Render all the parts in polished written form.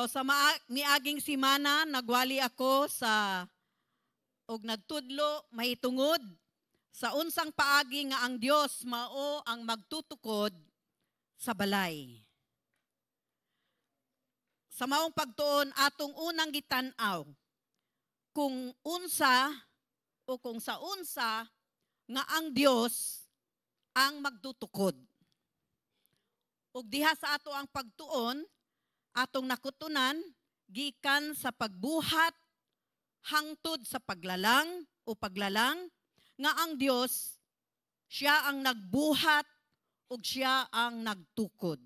sa miaging simana, nagwali ako sa og nagtudlo mahitungod sa unsang paagi nga ang Dios mao ang magtutukod sa balay. Sa maong pagtuon atong unang gitan-aw kung unsa o kung sa unsa nga ang Dios ang magtutukod. Ug diha sa ato ang pagtuon, atong nakutunan gikan sa pagbuhat hangtod sa paglalang o paglalang nga ang Dios siya ang nagbuhat ug siya ang nagtukod.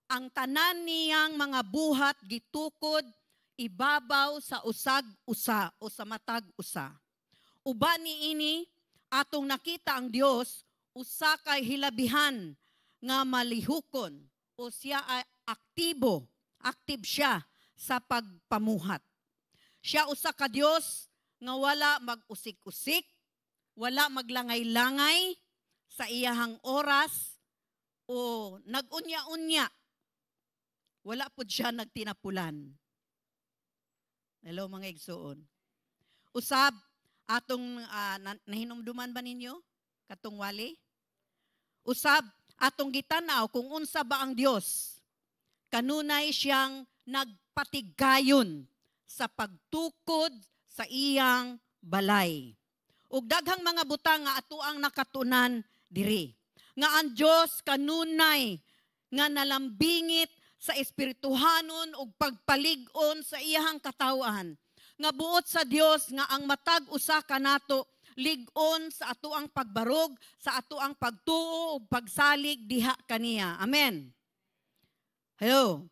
Ang tanan niyang mga buhat gitukod ibabaw sa usag-usa o sa matag-usa. Uban niini atong nakita ang Dios usa kay hilabihan nga malihukon o siya ay active siya sa pagpamuhat. Siya usa ka Dios nga wala mag-usik-usik, wala maglangay-langay sa iyahang oras o nag-unya-unya. Wala po siya nagtinapulan. Hello mga igsoon. Usab, atong nahinumduman ba ninyo? Katong wali? Usab, atong gitanaw kung unsa ba ang Dios. Kanunay siyang nagpatigayon sa pagtukod sa iyang balay. Ug daghang mga butang nga ato ang nakatunan diri. Nga ang Dios kanunay nga nalambingit sa espirituhanon ug pagpalig-on sa iyang katawan. Nga buot sa Dios nga ang matag usa kanato lig-on sa ato ang pagbarog, sa ato ang pagtuo ug pagsalig diha kaniya. Amen. Hello.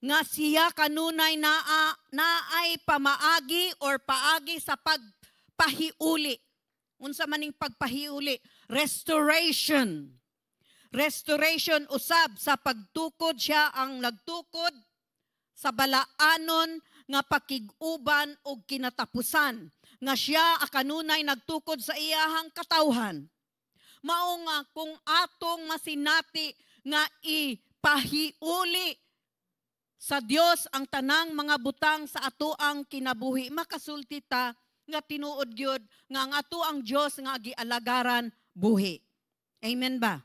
Nga siya kanunay naay pamaagi or paagi sa pagpahiuli. Unsa maning pagpahiuli? Restoration. Restoration usab sa pagtukod siya ang nagtukod sa balaanon nga pakig-uban o kinatapusan. Nga siya kanunay nagtukod sa iyahang katawhan. Mao nga kung atong masinati nga ipahiuli sa Dios ang tanang mga butang sa ato ang kinabuhi, makasulti ta nga tinuod gyud nga ang ato ang Dios nga gialagaran buhi. Amen ba?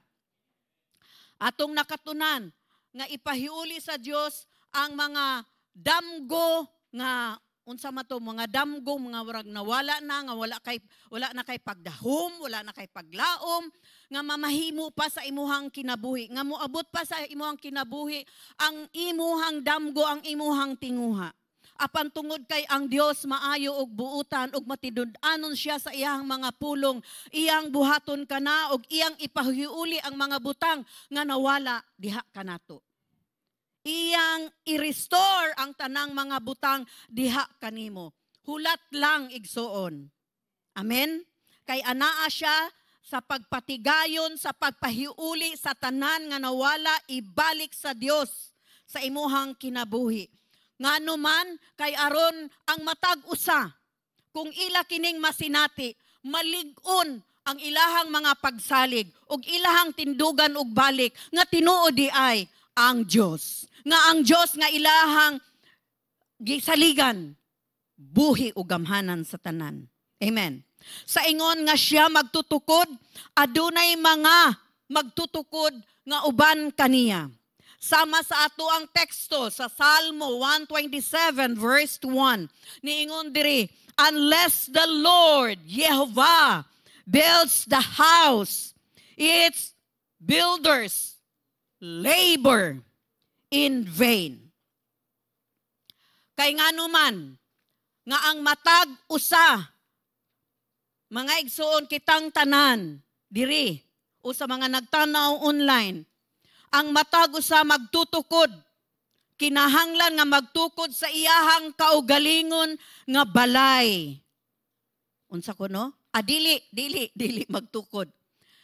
Atong nakatunan nga ipahiuli sa Dios ang mga damgo nga unsa man to, mga damgo, mga warag nawala na, nga wala na kay pagdahom, wala na kay paglaom, nga mamahimo pa sa imuhang kinabuhi, nga moabot pa sa imuhang kinabuhi ang imuhang damgo, ang imuhang tinguha. Apan tungod kay ang Dios maayo og buutan og matidud-anon siya sa iyang mga pulong, iyang buhaton kana og iyang ipahiuli ang mga butang nga nawala diha kanato. Iyang i-restore ang tanang mga butang diha kanimo. Hulat lang igsoon. Amen? Kay anaa siya sa pagpatigayon, sa pagpahiuli sa tanan nga nawala, ibalik sa Dios sa imuhang kinabuhi. Ngano man kay aron ang matag usa, kung ila kining masinati, malig-on ang ilahang mga pagsalig ug ilahang tindugan ug balik nga tinuod di ay ang Dios. Nga ang Dios nga ilahang gisaligan buhi ug gamhanan sa tanan. Amen. Sa ingon nga siya magtutukod, adunay mga magtutukod nga uban kaniya. Sama sa ato ang teksto sa Salmo 127 verse 1. Niingon diri, unless the Lord, Jehovah, builds the house, its builders labor in vain. Kay ngano man nga ang matag usa, mga igsoon kitang tanan diri o sa mga nagtanaw online, ang matag usa magtutukod, kinahanglan nga magtukod sa iyahang kaugalingon nga balay. Unsa ko no? Dili magtukod.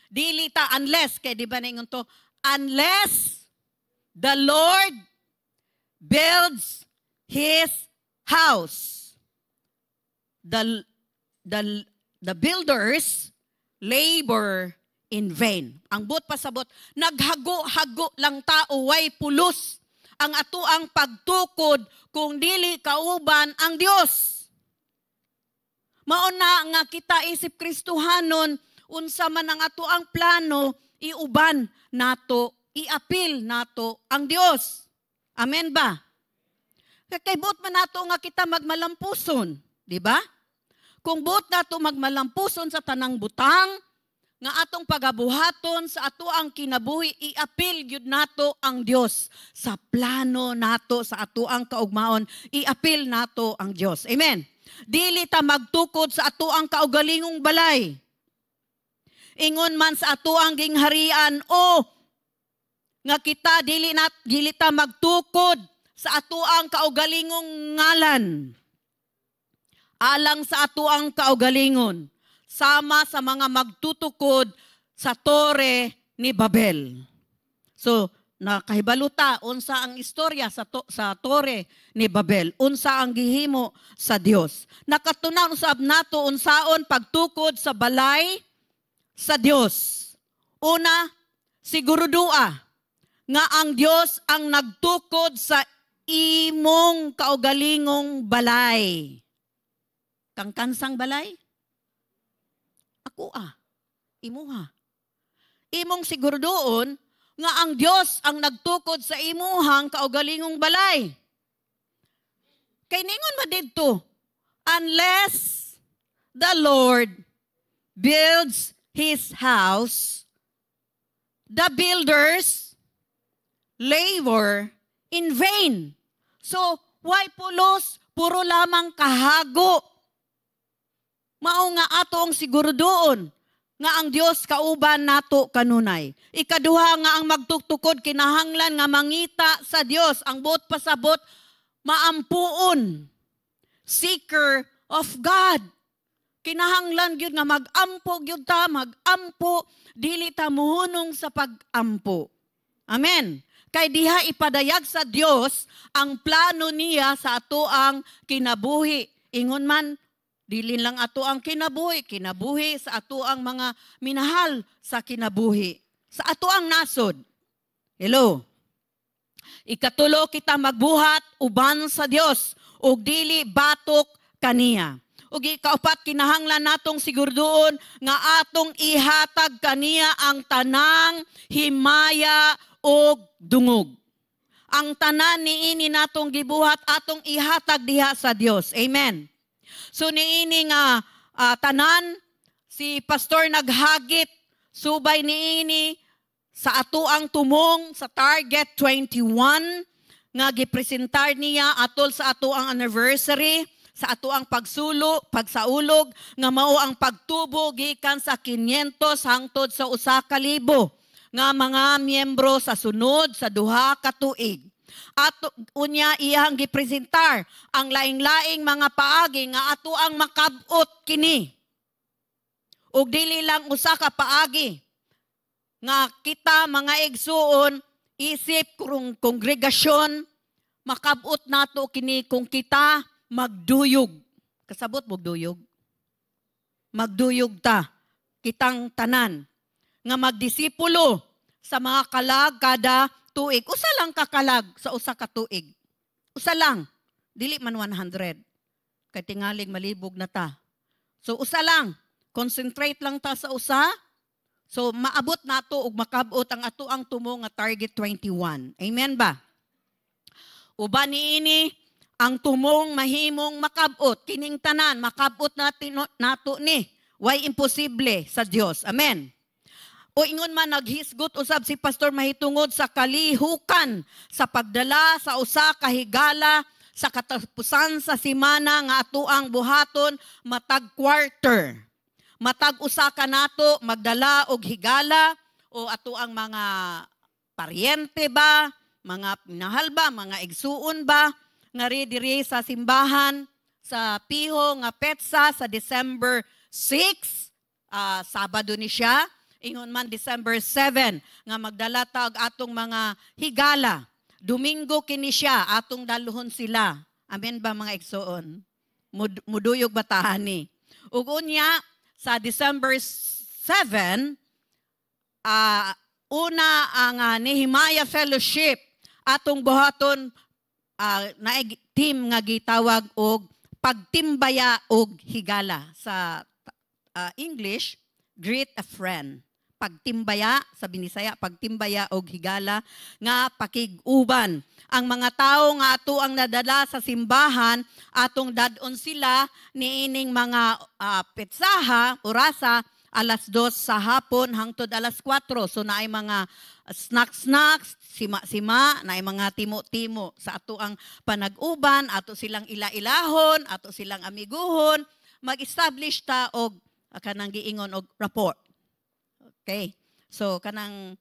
Dili ta unless, kay di ba ningon to, unless the Lord builds His house, the builders labor in vain. Ang but pasabot, naghago-hago lang tao, way pulos ang atuang pagtukod kung dili kauban ang Dios. Mauna nga kita isip Kristohanon, unsa man ang atuang plano, iuban nato, iapil nato ang Dios. Amen ba? Kay buot man nato nga kita magmalampuson, di ba? Kung buot nato magmalampuson sa tanang butang, nga atong pagabuhaton sa ato ang kinabuhi, iapil gyud nato ang Dios sa plano nato sa ato ang kaugmaon, iapil nato ang Dios. Amen. Dili ta magtukod sa ato ang kaugalingong balay. Ingon man sa ato ang gingharian o nga kita dili ta magtukod sa ato ang kaugalingong ngalan. Alang sa ato ang kaugalingon, sama sa mga magtutukod sa Tore ni Babel. So, nakahibaluta, unsa ang istorya sa Tore ni Babel, unsa ang gihimo sa Dios. Nakatunaw usab nato unsaon pagtukod sa balay sa Dios. Una, sigurudua nga ang Dios ang nagtukod sa imong kaugalingong balay. Kang kansang balay? Ako imuha. Imong sigurdoon nga ang Dios ang nagtukod sa imuhang kaugalingong balay. Kay ningon man didto, unless the Lord builds His house, the builders labor in vain. So, why pulos? Puro lamang kahago. Mao nga ato ang sigurdoon nga ang Dios kauban nato kanunay. Ikaduha nga ang magtuktukod kinahanglan nga mangita sa Dios, ang buot pasabot maampuon. Seeker of God. Kinahanglan gyud nga magampo gyud ta, magampo dili ta muhunong sa pagampo. Amen. Kay diha ipadayag sa Dios ang plano niya sa ato ang kinabuhi. Ingon man, dili lang ato ang kinabuhi sa ato ang mga minahal sa kinabuhi, sa ato ang nasod. Hello. Ikatulo, kita magbuhat uban sa Dios ug dili batok kaniya. Ug ikaupat, kinahanglan natong sigurdoon nga atong ihatag kaniya ang tanang himaya ug dungog. Ang tanan niini natong gibuhat atong ihatag diha sa Dios. Amen. So niini nga tanan, si pastor naghagit, subay niini sa ato ang tumong sa Target 21, nga gipresentar niya atol sa ato ang anniversary, sa ato ang pagsaulog, nga mao ang pagtubo gikan sa 500 hangtod sa 1,000 nga mga miyembro sa sunod sa duha ka tuig. At unya iyang gipresentar ang laing-laing mga paagi nga ato ang makabot kini. Ug dili lang usa ka paagi nga kita mga igsuon isip kung kongregasyon makabot nato kini kung kita magduyog. Kasabot mo duyog? Magduyog ta kitang tanan nga magdisipulo sa mga kalag kada tuig. Usa lang kakalag sa usa ka tuig. Usa lang. Dili man 100. Kay tingaling malibog na ta. So usa lang. Concentrate lang ta sa usa. So maabot nato ug makabot ang ato ang tumo nga Target 21. Amen ba? Uban niini ang tumong mahimong makabot. Kining tanan makabot nato ni. Why imposible sa Dios? Amen. O ingon man naghisgot usab si pastor mahitungod sa kalihukan sa pagdala sa usa ka higala sa katapusan sa semana nga ato ang buhaton matag quarter. Matag usa ka nato magdala og higala o ato ang mga paryente ba, mga minahal ba, mga igsuon ba nga diri sa simbahan sa Piho nga petsa sa December 6, Sabado ni siya. Ingon man December 7 nga magdala ta og atong mga higala. Domingo kini siya atong daluhon sila. Amen ba mga igsoon? Muduyog batahan ni. Ug unya sa December 7 una ang Nehemiah Fellowship atong buhaton naay team nga gitawag og pagtimbaya og higala. Sa English, greet a friend. Pagtimbaya, sa Binisaya, pagtimbaya og higala nga pakig-uban. Ang mga tao nga ato ang nadala sa simbahan, atong dadon sila niining mga petsaha, orasa, alas 2 sa hapon hangtod alas 4. So naay mga snacks, sima-sima, naay mga timo-timo sa ato ang panag-uban, ato silang ila-ilahon, ato silang amiguhon, mag-establish ta og kanang giingon og rapport. Okay. So kanang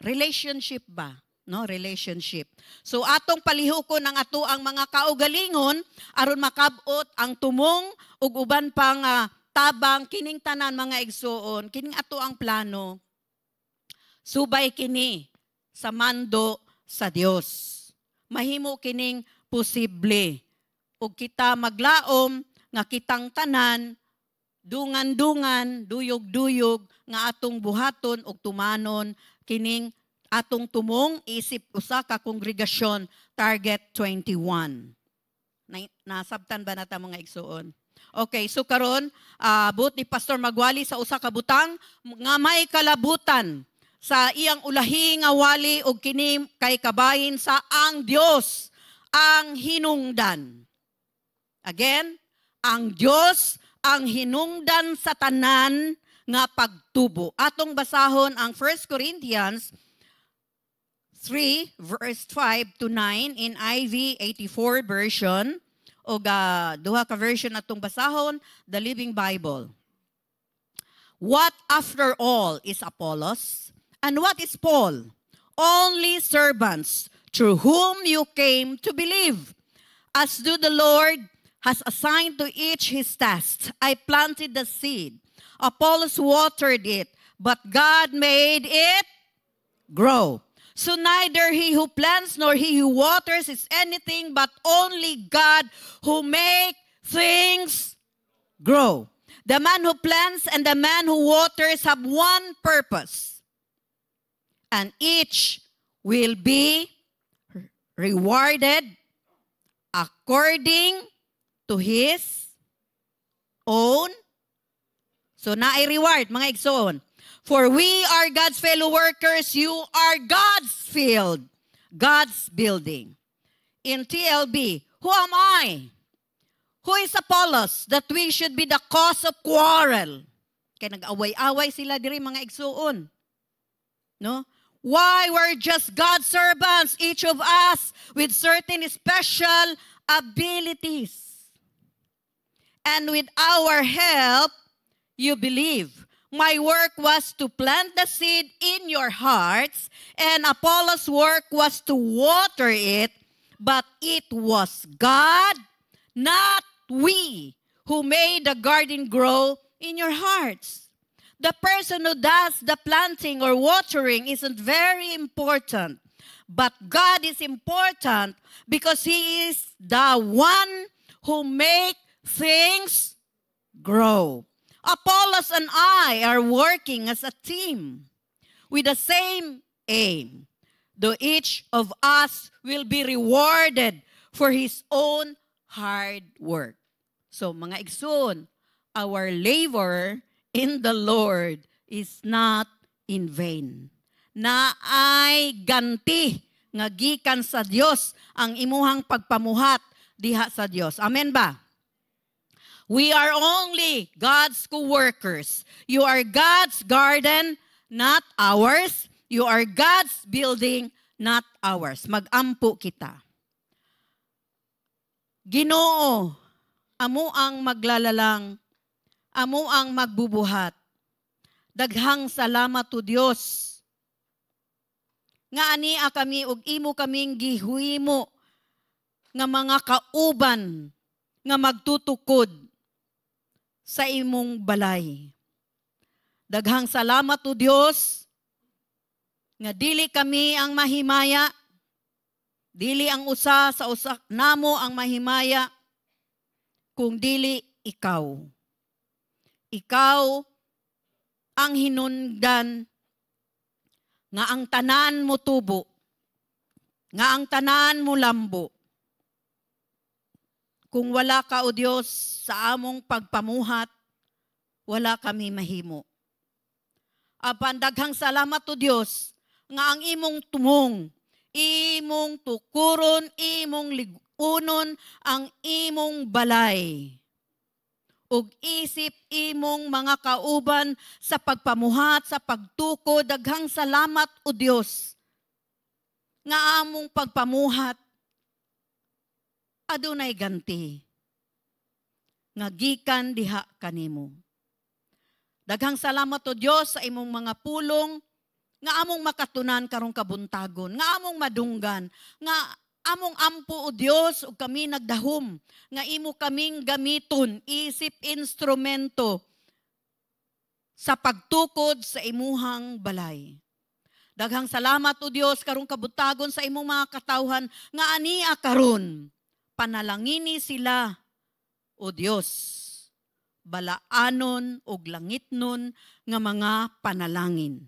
relationship ba? No, relationship. So atong palihukon ang ato ang mga kaugalingon aron makabot ang tumong ug uban pang tabang kining tanan mga igsuon, kining ato ang plano. Subay kini sa mando sa Dios. Mahimo kining posible. Ug kita maglaom nga kitang tanan dungan-dungan, duyog-duyog nga atong buhaton ug tumanon kining atong tumong isip usa ka kongregasyon Target 21. Nasabtan ba nata mga igsuon? Okay, so karon buot ni Pastor Magwali sa usa ka butang nga may kalabutan sa iyang ulahi nga wali og kini kay kabayin sa ang Dios ang hinungdan. Again, ang Dios ang hinungdan sa tanan nga pagtubo. Atong basahon ang 1 Corinthians 3 verse 5 to 9 in IV 84 version o duha ka version atong basahon, the Living Bible. What after all is Apollos? And what is Paul? Only servants through whom you came to believe. As do the Lord has assigned to each his task. I planted the seed. Apollos watered it, but God made it grow. So neither he who plants nor he who waters is anything, but only God who makes things grow. The man who plants and the man who waters have one purpose, and each will be rewarded according to his own. So naay reward, mga igsoon. For we are God's fellow workers, you are God's field, God's building. In TLB, who am I? Who is Apollos that we should be the cause of quarrel? Kaya nag-away-away sila diri mga igsoon. No? Why we're just God's servants, each of us with certain special abilities. And with our help, you believe. My work was to plant the seed in your hearts, and Apollos' work was to water it, but it was God, not we, who made the garden grow in your hearts. The person who does the planting or watering isn't very important, but God is important because He is the one who makes things grow. Apollos and I are working as a team with the same aim, though each of us will be rewarded for his own hard work. So mga igsoon, our labor in the Lord is not in vain. Naay ganti nga gikan sa Dios ang imuhang pagpamuhat diha sa Dios. Amen ba? We are only God's co-workers. You are God's garden, not ours. You are God's building, not ours. Mag-ampo kita. Ginoo, amo ang maglalalang, amo ang magbubuhat. Daghang salamat to Dios. Nga ania kami ug imo kaming gihimo nga mga kauban nga magtutukod sa imong balay. Daghang salamat to Dios nga dili kami ang mahimaya, dili ang usa sa usa namo ang mahimaya, kung dili ikaw. Ikaw ang hinungdan nga ang tanan mo tubo. nga ang tanan mo lambo. Kung wala ka, O Dios, sa among pagpamuhat, wala kami mahimo. Apan daghang salamat, O Dios, nga ang imong tumong, imong tukuron, imong ligunon, ang imong balay. Ug isip imong mga kauban sa pagpamuhat, sa pagtuko, daghang salamat, O Dios, nga among pagpamuhat, adunay ganti, nga gikan diha kanimo. Daghang salamat, O Dios, sa imong mga pulong, nga among makatunan karong kabuntagon, nga among madunggan, nga among ampo, O Dios, ug kami nagdahom, nga imo kaming gamiton, isip instrumento sa pagtukod sa imuhang balay. Daghang salamat, O Dios, karong kabuntagon sa imong mga katawhan, nga ania karon, panalangini sila, O Dios, balaanon ug langitnon nga mga panalangin.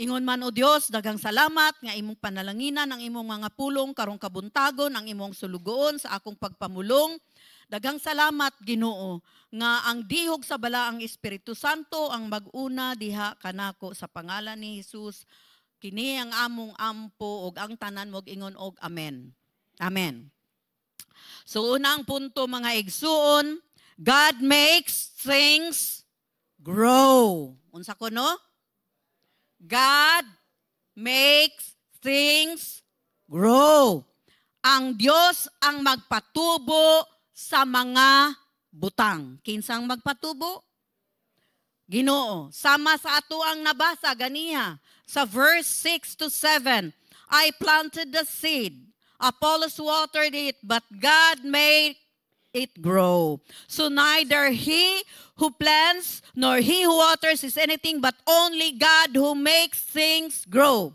Ingon man, O Dios, daghang salamat nga imong panalanginan ang imong mga pulong karong kabuntagon, ang imong sulugoon sa akong pagpamulong. Daghang salamat, Ginoo, nga ang dihog sa balaang Espiritu Santo ang mag-una diha kanako sa pangalan ni Jesus. Kini ang among ampo ug ang tanan mo ingon og amen. Amen. So unang punto, mga igsuon, God makes things grow. Unsa ko no? God makes things grow. Ang Dios ang magpatubo sa mga butang. Kinsang magpatubo? Ginoo. Sama sa ato ang nabasa ganiha sa verse 6 to 7. I planted the seed, Apollos watered it, but God made it grow. So neither he who plants nor he who waters is anything, but only God who makes things grow.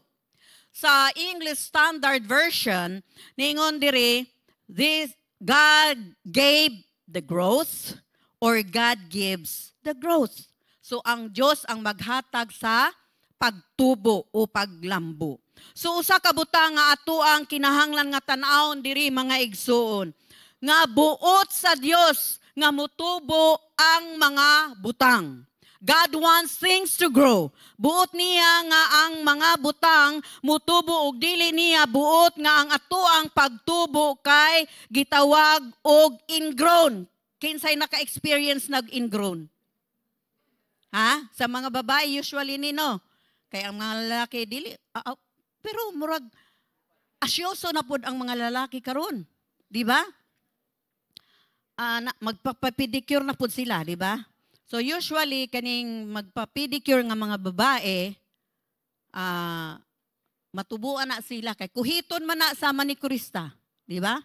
Sa English Standard Version, ningon diri, this God gave the growth or God gives the growth. So ang Diyos ang maghatag sa pagtubo o paglambo. So usa ka butang nga ato ang kinahanglan nga tan-awon diri, mga igsuon, nga buot sa Dios nga mutubo ang mga butang. God wants things to grow. Buot niya nga ang mga butang mutubo ug dili niya buot nga ang ato ang pagtubo kay gitawag og ingrown. Kinsay naka-experience nag-ingrown? Ha? Sa mga babae usually nino. Kay ang mga lalaki dili pero murag asyoso na pud ang mga lalaki karon. Di ba? Magpapapedicure na pud sila, di ba? So usually kaning magpapedicure nga mga babae, matubuan na sila kay kuhiton man na sa manikurista, di ba?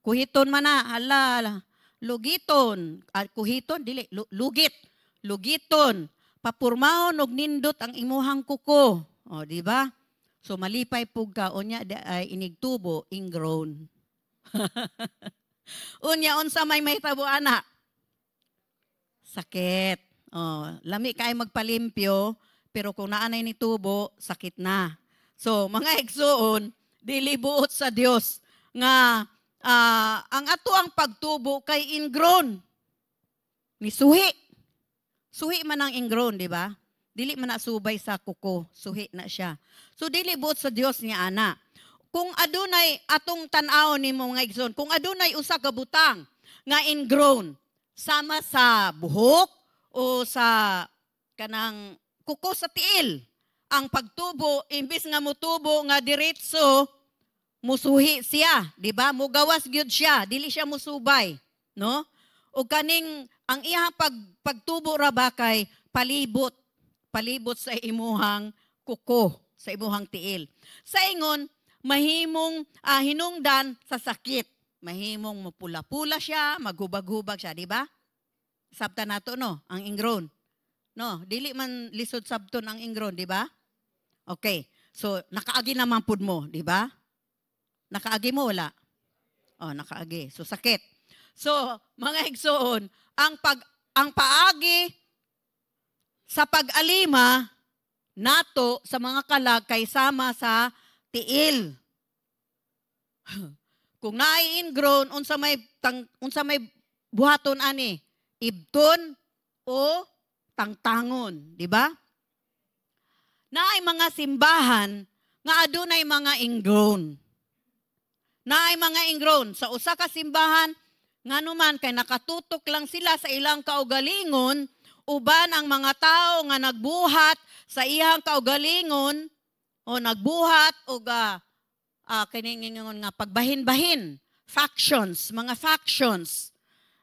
Kuhiton man na, hala, lugiton, kuhiton dili, lugit, lugiton, papurmahon og nindot ang imuhang kuko, o di ba? So malipay pug ka unya ay inigtubo, ingrown. Unya unsa may mahitabo ana? Sakit. Lami kay magpalimpyo, pero kung naanay ni tubo, sakit na. So mga igsuon, dili buot sa Dios nga ang ato ang pagtubo kay ingrown. Ni suhi. Suhi man ang ingrown, di ba? Dili man na subay sa kuko, suhi na siya. So dili buot sa Dios niya ana. Kung adunay atong tan-aw ni mga igsoon, kung adunay usa ka butang nga ingrown sama sa buhok o sa kanang kuko sa tiil, ang pagtubo imbis nga mutubo nga diretso musuhi siya, di ba? Mugawas gyud siya, dili siya musubay, no? O kaning ang iyang pagtubo ra ba kay palibot sa imuhang kuko, sa imuhang tiil. Sa ingon mahimong hinungdan sa sakit. Mahimong mapula-pula siya, maghubag-hubag siya, di ba? Sabta nato no, ang ingrown. No, dili man lisod sabton ang ingrown, di ba? Okay. So nakaagi naman pud mo, di ba? Nakaagi mo wala? Nakaagi. So sakit. So mga igsoon, ang paagi sa pag-alima nato sa mga kalag kay sama sa tiil. Kung naay ingrown, unsa may buhaton ani, ibton o tangtangon, di ba? Naay mga simbahan nga adunay mga ingrown. Naay mga ingrown sa usa ka simbahan nganuman kay nakatutok lang sila sa ilang kaugalingon, uban ang mga tao nga nagbuhat sa iyang kaugalingon o nagbuhat og kiningon nga pagbahin-bahin, mga factions.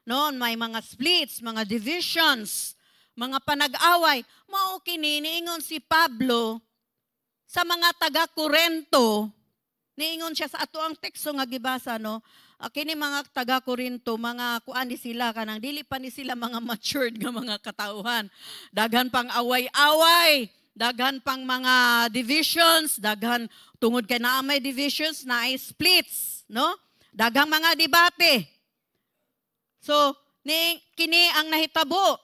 Noon may mga splits, mga divisions, mga panag-away. Mao kini niingon si Pablo sa mga taga-Korinto. Niingon siya sa ato ang teksto nga gibasa, no? Kini mga taga-Korinto, mga kuan ni sila kanang dili pa ni sila mga matured nga mga katauhan. Daghan pang away-away, daghan pang mga divisions, daghan tungod kay naa may divisions, naay splits, no? Daghang mga debate. So, kini ang nahitabo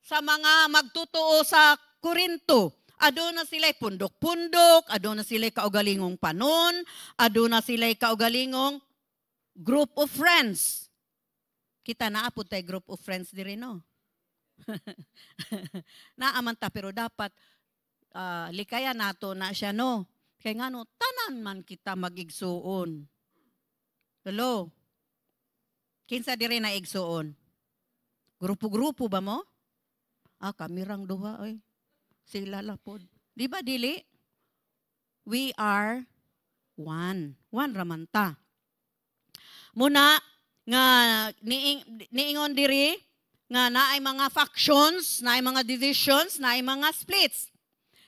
sa mga magtutuo sa Korinto. Aduna sila'y pundok-pundok, aduna sila'y kaugalingong panon, aduna sila'y kaugalingong group of friends. Kita naapod tayo group of friends diri, no? Naaman ta, pero dapat likaya nato na siya, no? Kaya nga, no, tanan man kita mag-igsuon. Hello? Kinsa diri na igsuon? Grupo-grupo ba mo? Kamirang duha, ay. Sila lapod. Di ba, dili? We are one. One ramanta. Muna, nga niingon diri, nga naay mga factions, naay mga divisions, naay mga splits.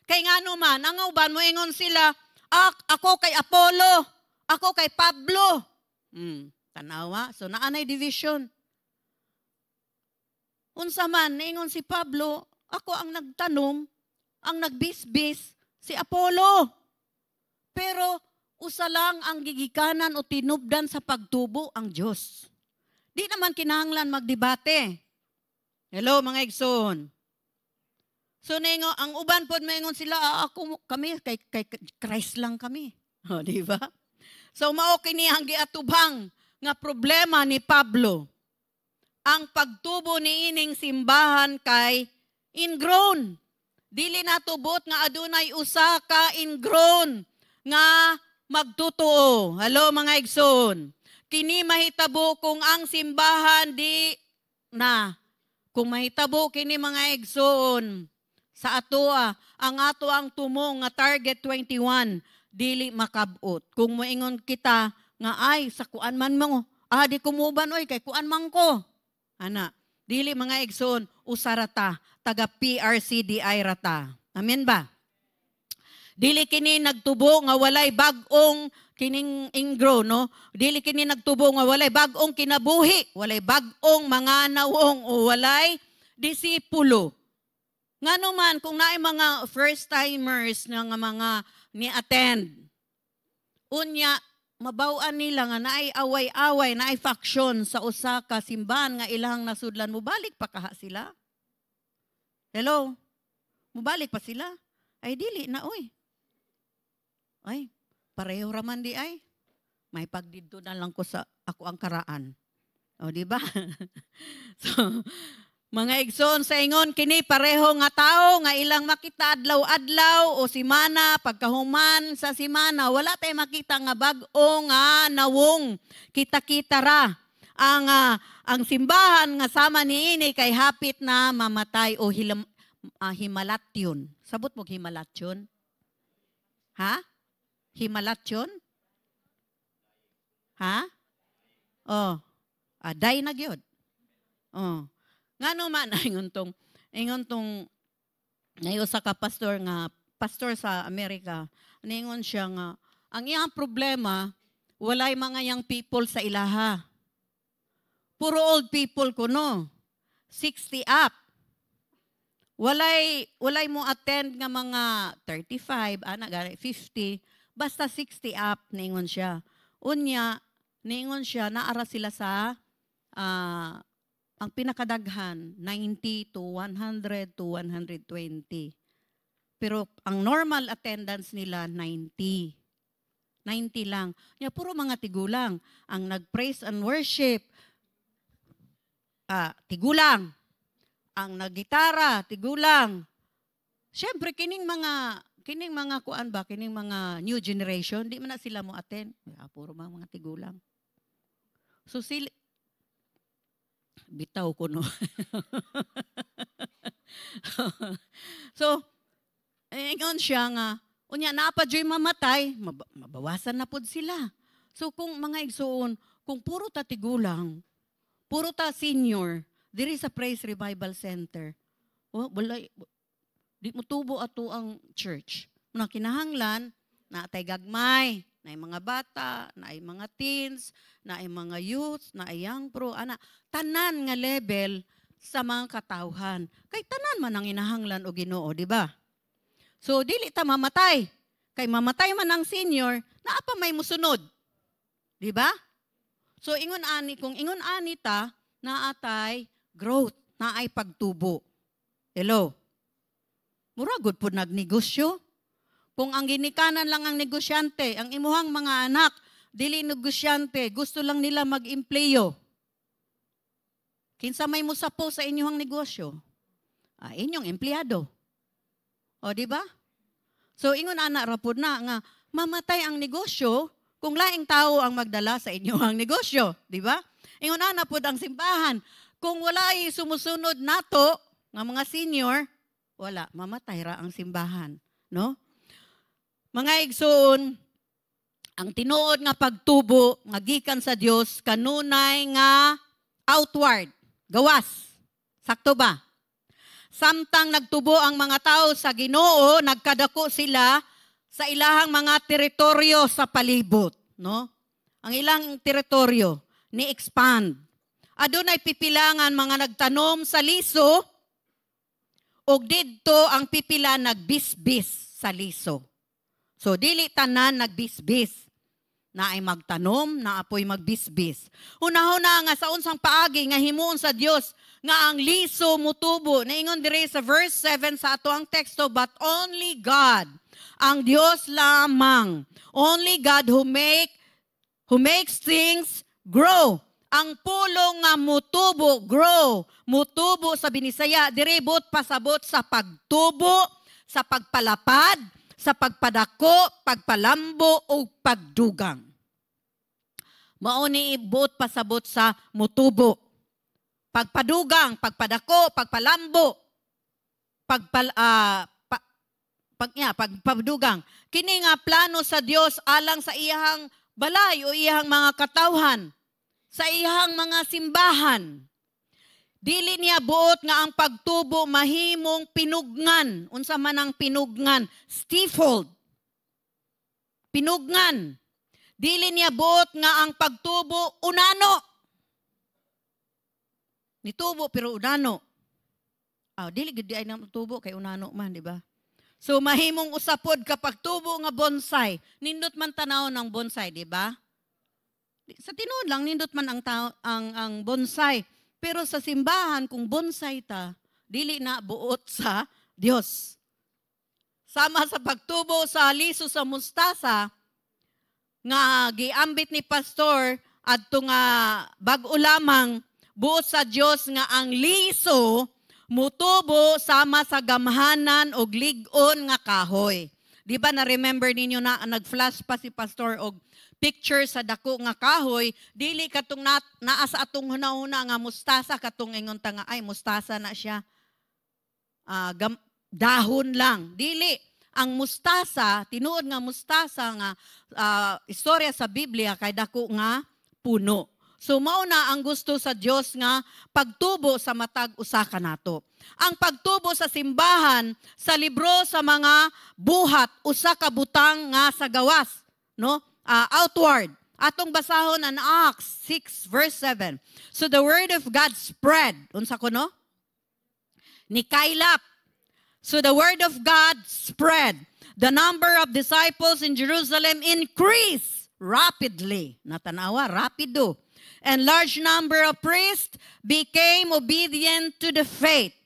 Kay nga naman, ang uban mo ingon sila, ako kay Apollo, ako kay Pablo. Tanawa, so naanay division. Unsa man, niingon si Pablo, ako ang nagtanom, ang nagbisbis, si Apollo. Pero usa lang ang gigikanan o tinubdan sa pagtubo ang Diyos. Di naman kinahanglan magdebate. Hello mga igsoon. So ningo, ang uban pod maingon sila, kami kay Christ lang kami. Di ba? So mao kini ang giatubang nga problema ni Pablo. Ang pagtubo ni ining simbahan kay ingrown. Dili natubot nga adunay usa ka ingrown nga magtutuo. Hello mga igsoon. Kini mahitabo kung ang simbahan di na. Kung mahitabo kini mga igsoon sa atoa, ang ato ang tumong nga target 21 dili makabot. Kung moingon kita nga ay sa kuan man mo, di kumuban oy kay kuan man ko. Ana, dili mga igsoon usarata taga PRCDI rata. Amen ba? Dili kini nagtubo nga walay bag-ong kining ingro, no? Dili kini nagtubo nga walay bag-ong kinabuhi, walay bag-ong mga nawong o walay disipulo. Ngano man kung naay mga first timers nga mga ni-attend. Unya mabaw-an nila nga naay away-away, naay faction sa usa ka simbahan nga ilang nasudlan, mubalik pa kaha sila? Hello? Mubalik pa sila? Ay, dili na, oy. Ay, pareho raman di ay. May pagdidto na lang ko sa ako ang karaan. O, di ba? So, mga igsoon sa ingon, kini pareho nga tao, nga ilang makita adlaw-adlaw o simana, pagkahuman sa simana, wala tayo makita nga bag-o nga nawong kita-kita ra. Ang simbahan nga sama niini kay hapit na mamatay o himalatyon. Sabot mo himalatyon? Ha? Himalatyon? Ha? Day na gyud. Ngano man ingon tong ngayon sa pastor nga pastor sa Amerika, ningon siya nga ang iyang problema walay mga young people sa ilaha. Puro old people kuno. 60 up. Walay mo attend nga mga 35, 50, basta 60 up ningon siya. Unya ningon siya naara sila sa ang pinakadaghan 90 to 100 to 120. Pero ang normal attendance nila 90. 90 lang. Puro mga tigulang. Ang nag-praise and worship, tigulang. Ang naggitara, tigulang. Siyempre, kining mga kuan ba, kining mga new generation, di man na sila mo attend. Puro mga tigulang. So, bitaw ko, no? So, ingon siya nga, unya napadyo'y mamatay, mabawasan na pod sila. So, kung mga igsoon, kung puro ta tigulang, puro ta senior, there is a Praise Revival Center. Di mo tubo ato ang church. Muna kinahanglan, na atay gagmay, na mga bata, na mga teens, na mga youth, na young pro, tanan nga level sa mga katawhan. Kay tanan man ang inahanglan o Ginoo, di ba? So, dili ta mamatay. Kay mamatay man ang senior, naapa may musunod. Di ba? So, kung ingon ani ta, naatay growth, naay pagtubo. Hello? Muragod po nagnegosyo. Kung ang ginikanan lang ang negosyante, ang imuhang mga anak, dili negosyante, gusto lang nila mag-empleyo. Kinsa may musapo sa inyong negosyo? Inyong empleyado. O, di ba? So, ingon anak rapod na nga, mamatay ang negosyo kung laing tao ang magdala sa inyong negosyo. Di ba? Ingon anak pod ang simbahan. Kung wala ay sumusunod nato, nga mga senior, wala, mamatay ra ang simbahan. No? Mga igsoon, ang tinuod nga pagtubo, nga gikan sa Dios kanunay nga outward, gawas. Sakto ba? Samtang nagtubo ang mga tao sa Ginoo, nagkadako sila sa ilahang mga teritoryo sa palibot, no? Ang ilang teritoryo ni expand. Adunay pipilangan mga nagtanom sa liso, ug didto ang pipila nagbisbis sa liso. So dili tanan nagbisbis. Na ay magtanom, na apoy magbisbis. Una-una nga sa unsang paagi nga himuon sa Dios nga ang liso mutubo. Naingon dire sa verse 7 sa ato ang teksto, but only God, ang Dios lamang, only God who makes things grow. Ang pulong nga mutubo, grow, mutubo sa Binisaya, diribot pasabot sa pagtubo, sa pagpalapad, sa pagpadako, pagpalambo, o pagdugang. Mauni ibot pasabot sa mutubo. Pagpadugang, pagpadako, pagpalambo, pagpadugang. Kini nga plano sa Dios alang sa iyang balay o iyang mga katawhan, sa iyang mga simbahan. Dili niya buot nga ang pagtubo mahimong pinugnan. Unsa man ang pinugnan? Stifled. Pinugnan. Dili niya buot nga ang pagtubo unano. Nitubo pero unano. Dili gid ay nang tubo kay unano man, di ba? So mahimong usapod kapag tubo nga bonsai. Nindot man tanaw ng bonsai, di ba? Sa tinuod lang nindot man ang bonsai. Pero sa simbahan, kung bonsai ta, dili na buot sa Dios. Sama sa pagtubo sa liso sa mustasa, nga giambit ni pastor, adto nga bag-o lamang, buot sa Dios nga ang liso, mutubo sama sa gamhanan o lig-on nga kahoy. Di ba na-remember ninyo na nag-flash pa si pastor og picture sa dako nga kahoy, dili katong naa sa atong hunahuna nga mustasa, katong ingon ta nga, ay mustasa na siya. Dahon lang. Dili. Ang mustasa, tinuod nga mustasa nga istorya sa Biblia, kay dako nga puno. So mauna ang gusto sa Dios nga pagtubo sa matag usa ka nato. Ang pagtubo sa simbahan, sa libro sa mga buhat, usa ka butang nga sa gawas. No? Outward. Atong basahon ang Acts 6 verse 7. So the word of God spread. Unsa ko no? Ni kailap. So the word of God spread. The number of disciples in Jerusalem increased rapidly. Natanawa, rapido. And large number of priests became obedient to the faith.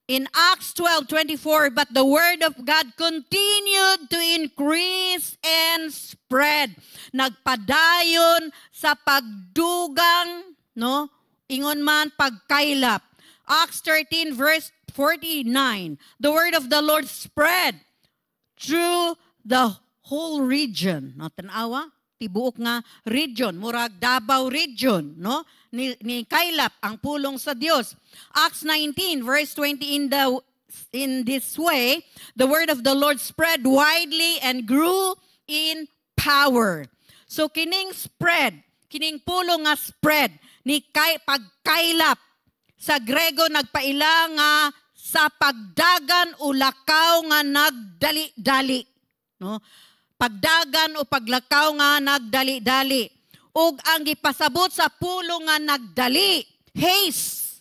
In Acts 12:24, but the word of God continued to increase and spread. Nagpadayon sa pagdugang, no? Ingon man pagkaylap. Acts 13 verse 49. The word of the Lord spread through the whole region. No, tanawa, tibuok nga region, murag Davao region, no? Ni kaylap ang pulong sa Dios. Acts 19 verse 20, in this way the word of the Lord spread widely and grew in power. So kining spread, kining pulong nga spread ni pagkaylap sa Grego nagpaila nga sa pagdagan o lakaw nga nagdali-dali, no? Pagdagan o paglakaw nga nagdali-dali. Ug ang gipasabot sa pulong nga nagdali, haste.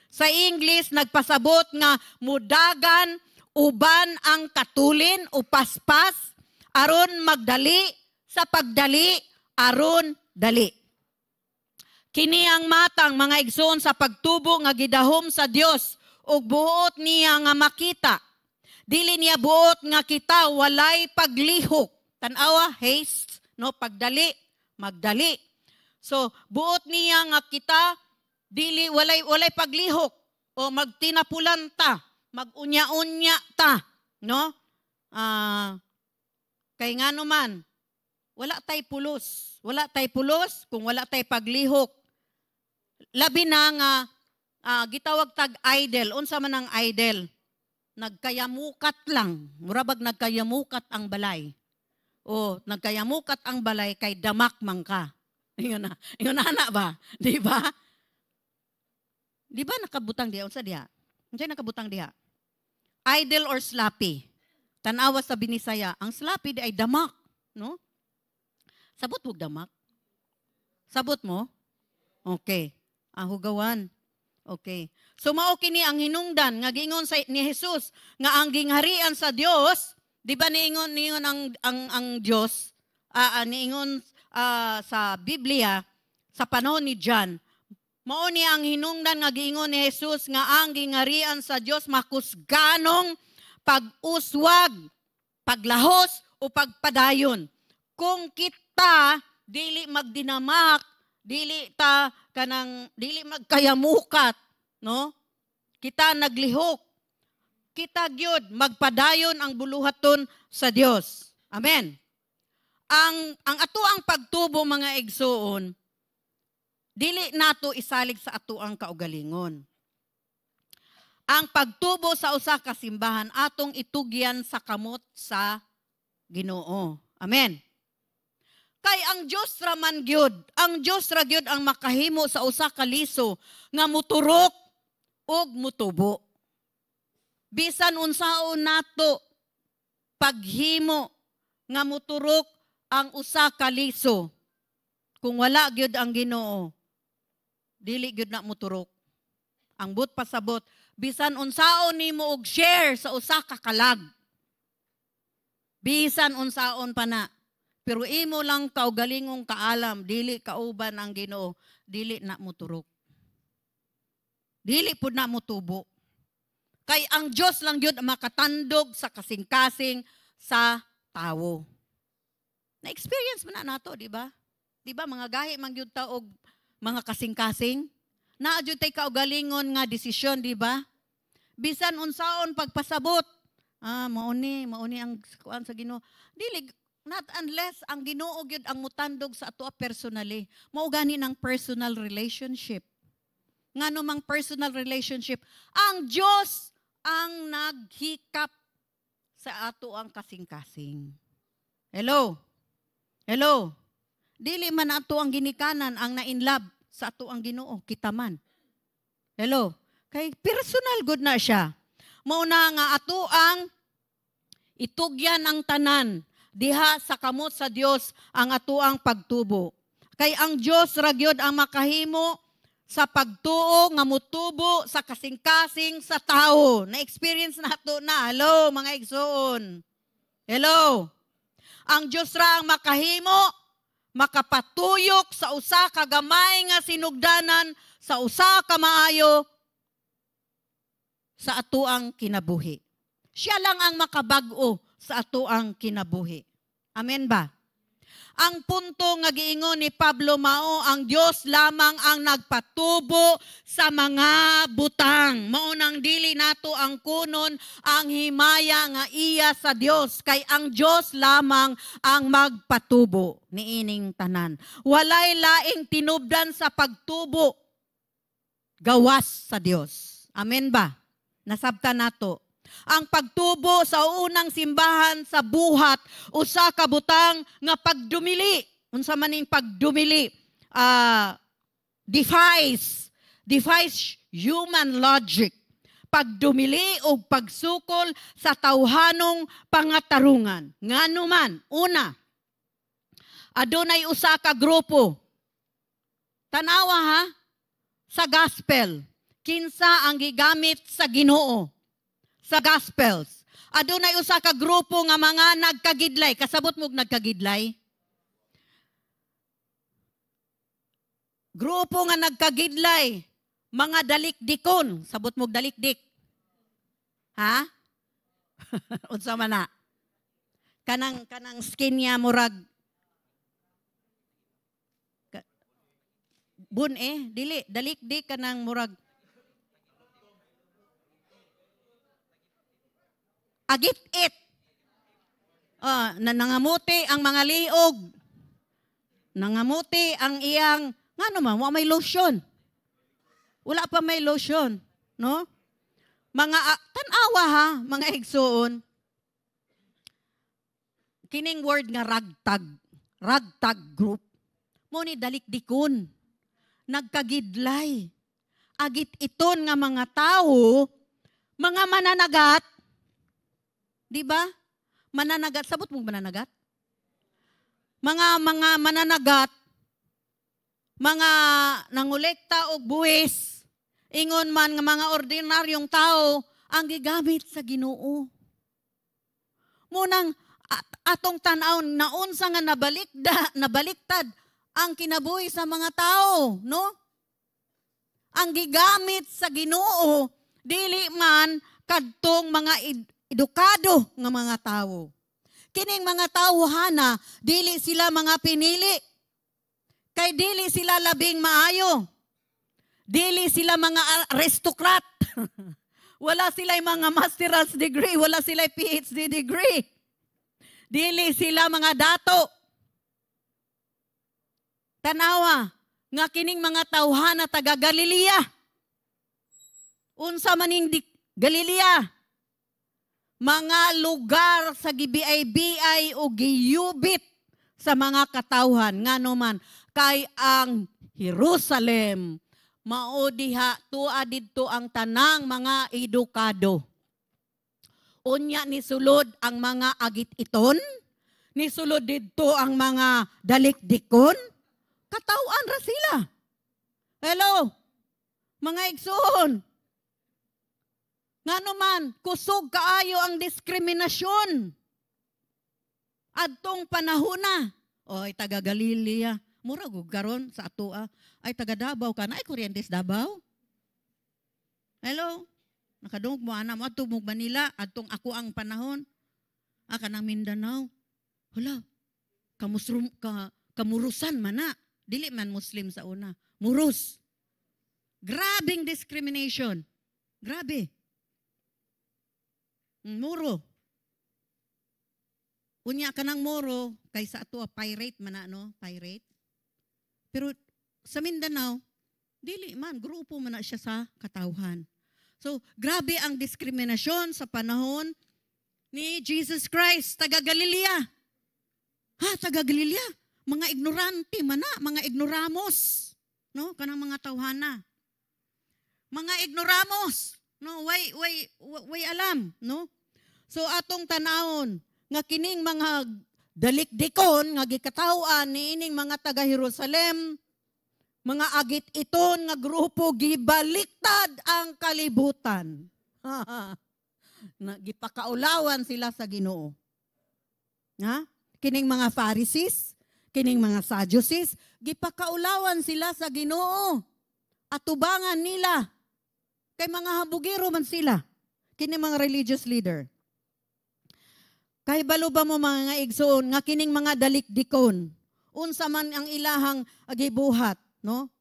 Sa English, nagpasabot nga mudagan uban ang katulin o paspas, aron magdali, sa pagdali, aron dali. Kini ang matang mga igsoon sa pagtubo nga gidahom sa Dios ug buot niya nga makita. Dili niya buot nga kita walay paglihok. Tanawa, haste, no, pagdali, magdali. So, buot niya nga kita, dili walay paglihok o magtinapulan ta, magunya-unya ta, no? Kay nga naman, wala tay pulos. Wala tay pulos kung wala tay paglihok. Labi na nga, gitawag tag idol. Unsa man ang idol? Nagkayamukat lang. Murabag nagkayamukat ang balay. O nagkayamukat ang balay kay damak man ka. Yun na ba? Di ba? Di ba nakabutang diha? Unsa diha? Unsa nakabutang diha? Idle or sloppy? Tanawa sa Binisaya, ang sloppy di ay damak, no? Sabot mo damak? Sabot mo? Okay. Hugawan. Okay. So mao kini ang hinungdan nga giingon ni Jesus nga ang gingharian sa Dios, di ba niingon ang Dios, niingon sa Biblia sa panahon ni John, mao ni ang hinungdan nga giingon ni Jesus nga ang gingharian sa Dios makusganong pag-uswag, paglahos o pagpadayon. Kung kita dili magdinamak, dili magkayamukat, no? Kita naglihok. Kita gyud magpadayon ang buluhaton sa Dios. Amen. Ang atoang pagtubo mga igsoon, dili nato isalig sa atoang kaugalingon. Ang pagtubo sa usa ka simbahan atong itugyan sa kamot sa Ginoo. Amen. Kay ang Dios ra man gyud, ang Dios ra gyud ang makahimo sa usa ka liso nga muturok ug mutubo. Bisan unsaon nato paghimo nga muturok ang usa ka liso, kung wala gyud ang Ginoo, dili gyud na muturok. Ang but pasabot, bisan unsaon nimo og share sa usa ka kalag. Bisan unsaon pa na. Pero imo lang kaugalingong kaalam, dili kauban ang Ginoo, dili na muturok. Dili pud na mutubo. Kay ang Dios lang gyud makatandog sa kasing-kasing sa tawo. Na-experience man na nato, di ba? Di ba mga gahi man gyud ta og mga kasing-kasing? Naa gyud tay kaugalingon nga desisyon, di ba? Bisan unsaon pagpasabot, mao ni ang kuan sa Ginoo. Dili not unless ang Ginoo gyud ang mutandog sa ato personally. Mao gani ng personal relationship. Ngano mang personal relationship, ang Dios ang naghikap sa ato ang kasing-kasing. Hello. Hello. Dili man ato ang ginikanan ang na-inlove sa ato ang Ginoo, kita man. Hello. Kay personal good na siya. Mao na nga ato ang itugyan ang tanan diha sa kamot sa Dios ang atuang pagtubo. Kay ang Dios ra gyud ang makahimo sa pagtuo nga mutubo sa kasing-kasing sa tao. Na-experience nato na. Hello, mga igsoon. Hello. Ang Dios ra ang makahimo makapatuyok sa usa ka gamay nga sinugdanan sa usa ka maayo sa atoang kinabuhi. Siya lang ang makabag-o sa atoang kinabuhi. Amen ba? Ang punto nga giingon ni Pablo mao, ang Dios lamang ang nagpatubo sa mga butang. Mao nang dili nato ang kunon ang himaya nga iya sa Dios, kay ang Dios lamang ang magpatubo niining tanan. Walay laing tinubdan sa pagtubo gawas sa Dios. Amen ba? Nasabtan nato. Ang pagtubo sa unang simbahan sa buhat, usa ka butang nga pagdumili. Unsa maning pagdumili? Defies human logic. Pagdumili o pagsukol sa tawhanong pangatarungan. Ngano man, una, adunay usa ka grupo. Tanawa ha, sa gospel, kinsa ang gigamit sa Ginoo. Sa Gospels, adunay usa ka grupo nga mga nagkagidlay. Kasabot mo nagkagidlay? Grupo nga nagkagidlay, mga dalikdikon. Sabot mo dalikdik. Ha? Unsa man na? Kanang skin niya murag dili dalikdik kanang murag agit-it. Nangamuti ang mga liog. Nangamuti ang iyang, nga naman, wala may lotion. Wala pa may lotion. No? Mga, tanawa ha, mga igsoon. Kining word nga ragtag group. Muni dalikdikon. Nagkagidlay. Agit-iton nga mga tao, mga mananagat. Di ba? Mananagat. Sabot mo mananagat? Mga mananagat, mga nangolekta o buwis, ingon man nga mga ordinaryong tao, ang gigamit sa Ginoo. Munang atong tan-aw naunsa nga nabaliktad ang kinabuhi sa mga tao, no? Ang gigamit sa Ginoo, dili man kadtong mga edukado nga mga tao. Kining mga tao hana, dili sila mga pinili. Kay dili sila labing maayo. Dili sila mga aristocrat. Wala sila mga master's degree, wala sila PhD degree. Dili sila mga dato. Tanawa, nga kining mga tawhana taga Galilea. Unsa maning Galilea? Mga lugar sa gibiay-biay o giyubit sa mga katawhan. Ngano man, kay ang Jerusalem, maodiha tuwa didto ang tanang mga edukado. Unya ni sulod ang mga agit-iton, ni sulod didto ang mga dalikdikon, katawan ra sila. Hello, mga igsoon. Ngano man, kusog kaayo ang diskriminasyon. Adtong panahona. Oy, taga Galilea. Mura garon sa atoa. Ay, taga Davao ka na. Ay, Corrientes Davao. Hello? Nakadungog mo, anak mo. Adtong Manila. Adtong ako ang panahon. Kanang Mindanao. Hala, kamurusan man na. Dili man Muslim sa una. Murus. Grabing discrimination. Grabe. Muro. Unya ka ng muro, kaysa ato pirate man na, no? Pirate. Pero sa Mindanao, dili man, grupo man na siya sa katawhan. So, grabe ang diskriminasyon sa panahon ni Jesus Christ, taga Galilea. Taga Galilea? Mga ignorante man na, mga ignoramos. No? Kanang mga tawhana. Mga ignoramos. No, way alam, no? So atong tanawon nga kining mga dalikdikon nga gikataw-an niining mga taga Jerusalem, mga agit-iton nga grupo gibaliktad ang kalibutan. Gipakaulawan sila sa Ginoo. Ha? Kining mga Pharisees, kining mga Sadducees, gipakaulawan sila sa Ginoo. Atubangan nila. Kay mga habugiro man sila. Kini mga religious leader. Kay balo ba mo mga igsoon nga kining mga dalikdikon unsa man ang ilahang gibuhat, no?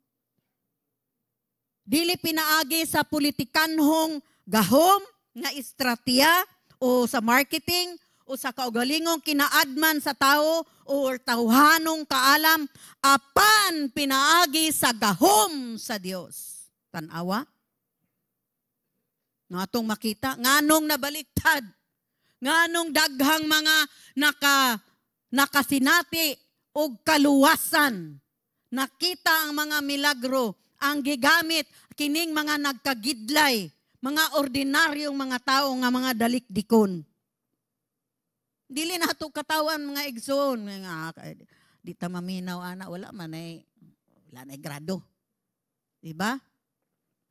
Dili pinaagi sa politikanhong gahom nga estratiya o sa marketing o sa kaugalingong kinaadman sa tao o tawhanong kaalam, apan pinaagi sa gahom sa Dios. Tanawa? No atong makita nganong nabaliktad, nganong daghang mga nakasinati og kaluwasan. Nakita ang mga milagro, ang gigamit kining mga nagkagidlay, mga ordinaryong mga tao nga mga dalikdikon. Dili na ito katawan mga igsoon. Di ta maminaw, ana, wala man ay grado. Diba?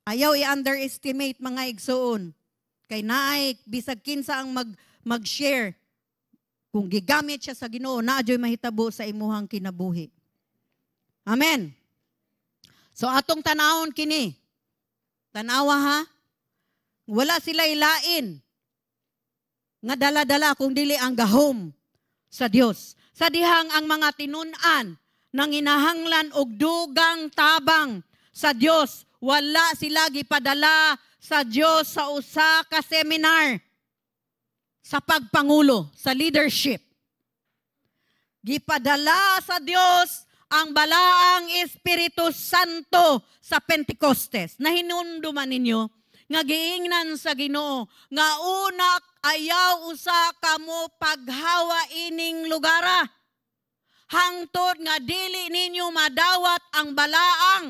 Ayaw i-underestimate mga igsoon. Kay naay, bisag kinsa ang mag-share. Kung gigamit siya sa Ginoo, naadyo'y mahitabo sa imuhang kinabuhi. Amen. So atong tanawon kini. Tanawa ha? Wala sila ilain nga dala-dala kung dili ang gahom sa Dios. Sa dihang ang mga tinun-an nang inahanglan og dugang tabang sa Dios, wala sila gipadala sa Dios sa usa ka seminar sa pagpangulo, sa leadership. Gipadala sa Dios ang balaang Espiritu Santo sa Pentecostes. Nahinumduman ninyo nga giingnan sa Ginoo nga una ayaw usa kamo paghawa ining lugara. Hangtod nga dili ninyo madawat ang balaang,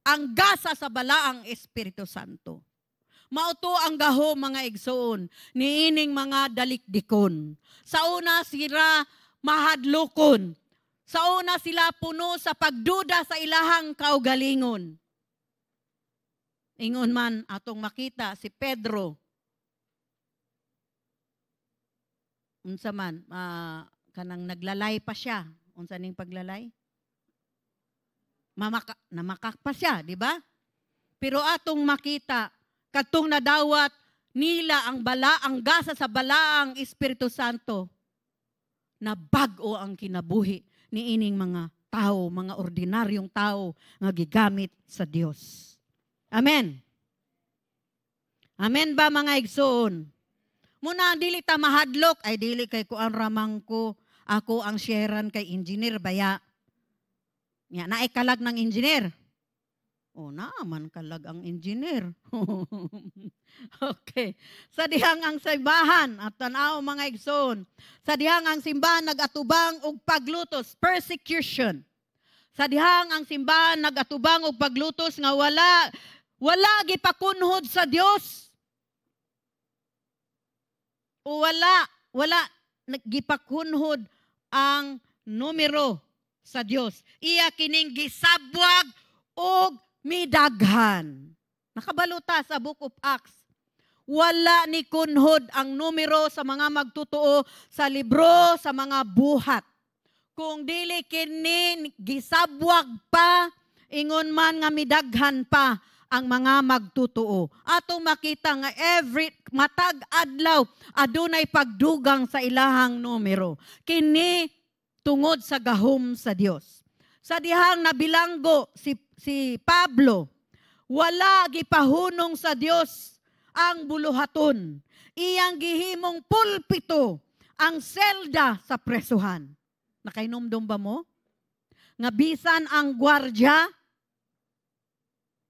ang gasa sa balaang Espiritu Santo. Mauto ang gahom mga igsoon niining mga dalikdikon. Sa una sila mahadlokon. Sa una sila puno sa pagduda sa ilahang kaugalingon. Ingon man atong makita si Pedro. Unsa man kanang naglalay pa siya. Unsa ning paglalay? Namakak pa siya, di ba? Pero atong makita katong nadawat nila ang gasa sa balaang Espiritu Santo, na bag-o ang kinabuhi ni ining mga tao, mga ordinaryong tao nga gigamit sa Dios. Amen. Amen ba mga igsoon? Muna dili ta mahadlok, ay dili kay ko ang ramang ko, ako ang sharean kay engineer baya. Nya naay kalag ng engineer. O naaman kalag ang engineer. Okay. Sa dihang ang simbahan, at tanaw mga igsoon, sa dihang ang simbahan nagatubang og paglutos, persecution. Sa dihang ang simbahan nagatubang og paglutos nga wala gipakunhod sa Dios. O wala gipakunhod ang numero sa Dios. Iya kining gisabwag og midaghan. Nakabaluta sa Book of Acts. Wala ni kunhod ang numero sa mga magtutuo sa libro sa mga buhat. Kung dili kini gisabwag pa, ingon man nga midaghan pa ang mga magtutuo. Atong makita nga matag adlaw adunay pagdugang sa ilahang numero. Kini tungod sa gahom sa Dios. Sa dihang nabilanggo si Pablo, wala gipahunong sa Dios ang buluhaton. Iyang gihimong pulpito ang selda sa presuhan. Nakainomdom ba mo? Nga bisan ang gwardya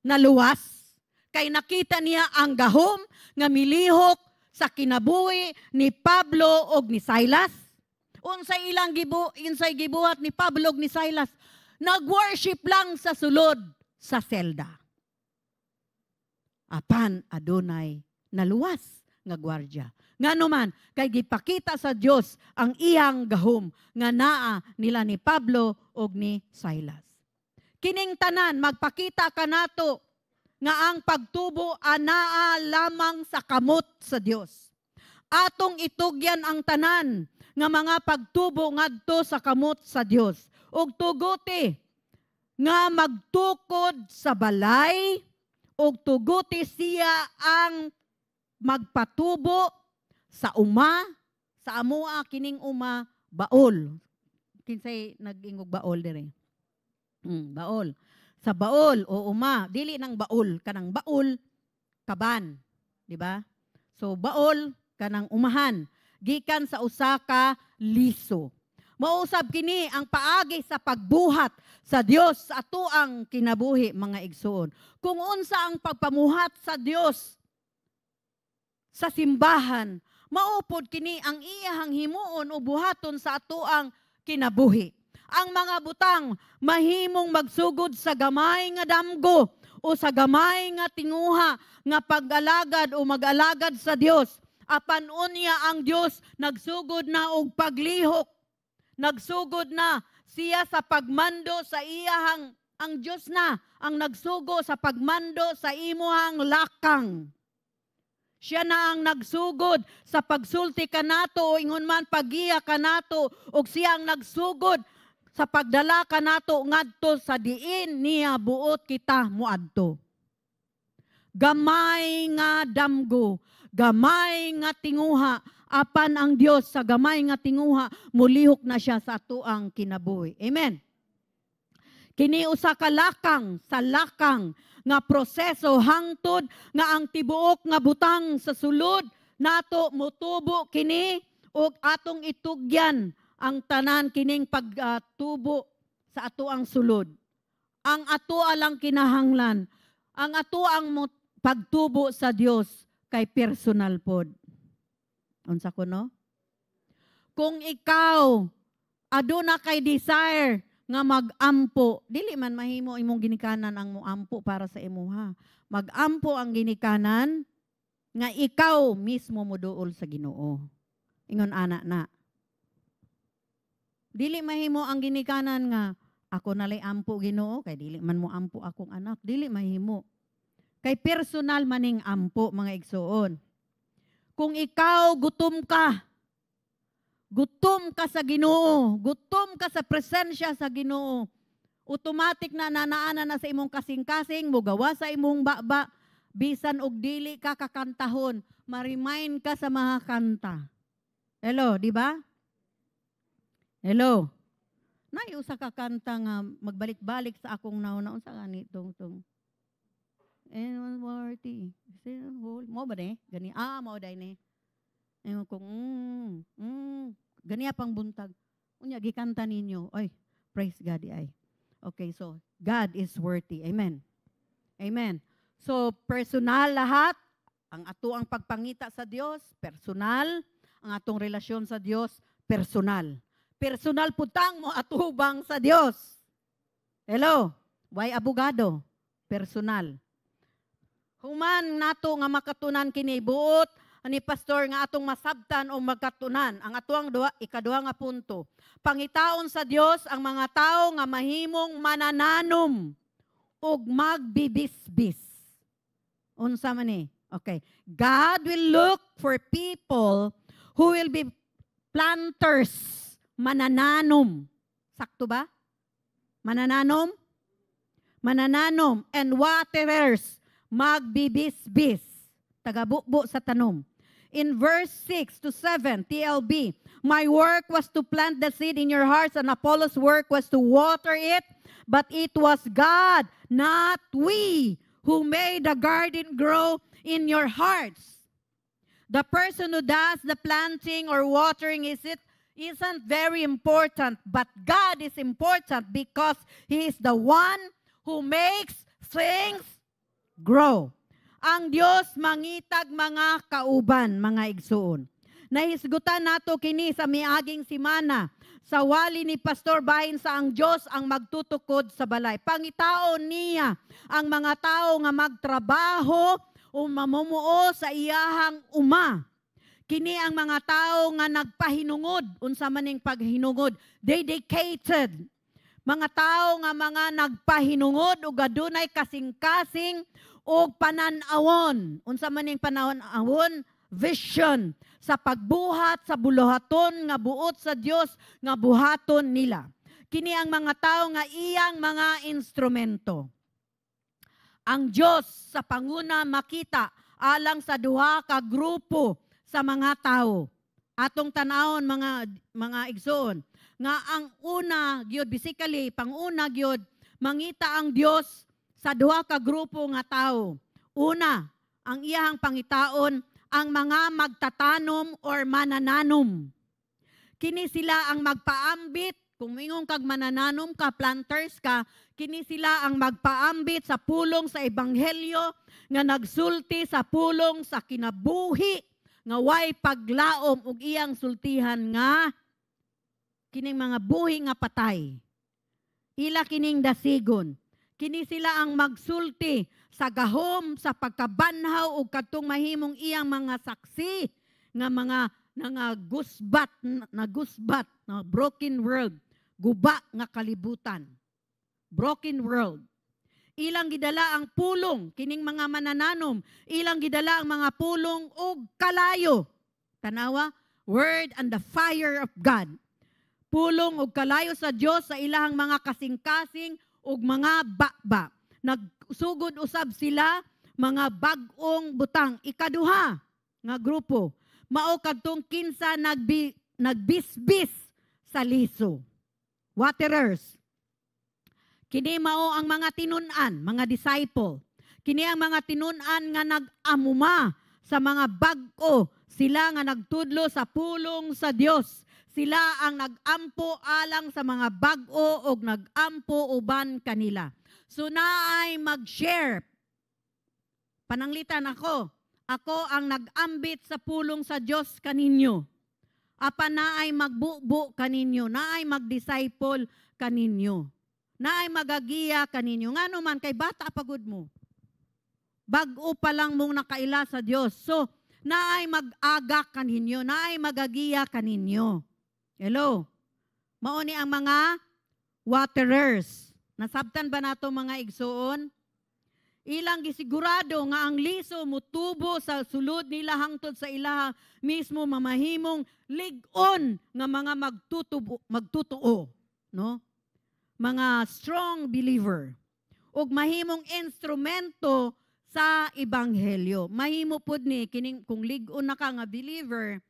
naluwas, kay nakita niya ang gahom nga milihok sa kinabuhi ni Pablo og ni Silas. Unsay gibuhat ni Pablo og ni Silas, nag-worship lang sa sulod sa selda. Apan adunay naluwas nga gwardya. Ngano man kay gipakita sa Dios ang iyang gahom nga naa nila ni Pablo og ni Silas. Kining tanan magpakita kanato nga ang pagtubo anaa lamang sa kamot sa Dios. Atong itugyan ang tanan nga mga pagtubo ngadto sa kamot sa Dios. Og tuguti nga magtukod sa balay og tuguti siya ang magpatubo sa uma, sa amua kining uma, baol. Kinsay nag-ingog baol dire? Baol. Sa baol o uma, dili ng baol, kanang baol, kaban. Di ba? So, baol, kanang umahan. Gikan sa usa ka liso. Mausab kini ang paagi sa pagbuhat sa Dios sa ato ang kinabuhi, mga igsoon. Kung unsa ang pagpamuhat sa Dios sa simbahan, maupod kini ang iyahang himuon o buhaton sa ato ang kinabuhi. Ang mga butang mahimong magsugod sa gamay nga damgo o sa gamay nga tinguha nga pag-alagad o mag-alagad sa Dios. Apan unya ang Dios nagsugod na og paglihok. Nagsugod na siya sa pagmando sa iyahang, ang Diyos na ang nagsugo sa pagmando sa imuhang lakang. Siya na ang nagsugod sa pagsulti kanato o ingon man pagiya kanato o siya ang nagsugod sa pagdala kanato ngadto sa diin niya buot kita muadto. Gamay nga damgo, gamay nga tinguha, apan ang Dios sa gamay nga tinguha, mulihok na siya sa atuang kinabuhi. Amen. Kini usa ka lakang, sa lakang nga proseso hangtod nga ang tibuok nga butang sa sulod nato mutubo kini ug atong itugyan ang tanan kining pagtubo sa atuang sulod. Ang ato alang kinahanglan, ang ato ang pagtubo sa Dios kay personal pod. Unsa ko no? Kung ikaw aduna kay desire nga magampo, dili man mahimo imong ginikanan ang moampo para sa imuha. Magampo ang ginikanan nga ikaw mismo moduol sa Ginoo. Ingon ana na. Dili mahimo ang ginikanan nga ako nalay ampo Ginoo kay dili man mo ampo akong anak, dili mahimo. Kay personal maning ampo, mga igsoon. Kung ikaw gutom ka sa Ginoo, gutom ka sa presensya sa Ginoo, automatic na nanaana na sa imong kasing-kasing, mugawa sa imong baba, bisan og dili ka kakantahon, ma-remind ka sa mga kanta. Hello, di ba? Hello. Naiusa ka kanta nga magbalik-balik sa akong nauna sa ganitong and worthy. Mo ba ne? Gani mo day ne. Ayun kung gani pang buntag. Unya gikanta ninyo. Oy, praise God ay. Okay, so God is worthy. Amen. Amen. So personal lahat ang ato ang pagpangita sa Dios, personal, ang atong relasyon sa Dios, personal. Personal putang mo atubang sa Dios. Hello. Why abogado? Personal. Human nato nga makatunan kini buot ani pastor nga atong masabtan o magkatunan ang atuang ikaduha nga punto. Pangitaon sa Dios ang mga tao nga mahimong manananom ug magbibisbis. Unsa man ni? Okay. God will look for people who will be planters, manananom. Sakto ba? Manananom? Manananom and waterers, magbibisbis, tagabukbo sa tanom. In verse 6 to 7, TLB, my work was to plant the seed in your hearts and Apollos' work was to water it, but it was God, not we, who made the garden grow in your hearts. The person who does the planting or watering isn't very important, but God is important because He is the one who makes things grow. Ang Dios mangitag mga kauban, mga igsuon. Nahisgutan nato kini sa miaging simana. Sa wali ni Pastor bahin sa ang Dios ang magtutukod sa balay. Pangitaon niya ang mga tao nga magtrabaho o mamumuo sa iyahang uma. Kini ang mga tao nga nagpahinungod, unsa maning paghinungod, dedicated. Mga tao nga mga nagpahinungod ug adunay kasing-kasing o pananawon. Unsa man ning pananawon? Vision sa pagbuhat sa buluhaton nga buot sa Dios nga buhaton nila. Kini ang mga tao nga iyang mga instrumento. Ang Dios sa panguna makita alang sa duha ka grupo sa mga tao. Atong tanawon mga igsoon nga ang una gyud basically panguna gyud mangita ang Dios sa duha ka grupo nga tao. Una, ang iyang pangitaon ang mga magtatanom or manananom. Kini sila ang magpaambit, kung mingon kag manananom ka, planters ka, kini sila ang magpaambit sa pulong sa ebanghelyo nga nagsulti sa pulong sa kinabuhi nga way paglaom ug iyang sultihan nga kining mga buhi nga patay. Ila kining dasigon. Kini sila ang magsulti sa gahom, sa pagkabanhaw ug kadtong mahimong iyang mga saksi nga mga gusbat, na broken world, guba nga kalibutan. Broken world. Ilang gidala ang pulong, kining mga manananom, ilang gidala ang mga pulong ug kalayo. Tanawa, word and the fire of God. Pulong ug kalayo sa Dios sa ilahang mga kasing-kasing ug mga bakba. Nagsugod usab sila mga bag-ong butang. Ikaduha nga grupo, mao kadtong kinsa nagbisbis sa liso. Waterers. Kini mao ang mga tinun-an, mga disciple. Kini ang mga tinun-an nga nag-amuma sa mga bag-o. Sila nga nagtudlo sa pulong sa Dios. Sila ang nag-ampo alang sa mga bag-o o nag-ampo uban kanila. So naay mag-share. Pananglitan ako. Ako ang nag-ambit sa pulong sa Dios kaninyo. Apa naay magbubo kaninyo, naay mag-disciple kaninyo. Naay magagiya kaninyo. Ngano man kay bata pagud mo. Bag-o pa lang mong nakaila sa Dios. So naay mag-aga kaninyo, naay magagiya kaninyo. Hello. Mao ni ang mga waterers. Nasabtan ba nato mga igsoon? Ilang gisigurado nga ang liso mutubo sa sulod nila hangtod sa ilaha mismo mamahimong lig-on nga mga magtutuo, no? Mga strong believer ug mahimong instrumento sa ebanghelyo. Mahimo pud ni kining kung lig-on na ka nga believer,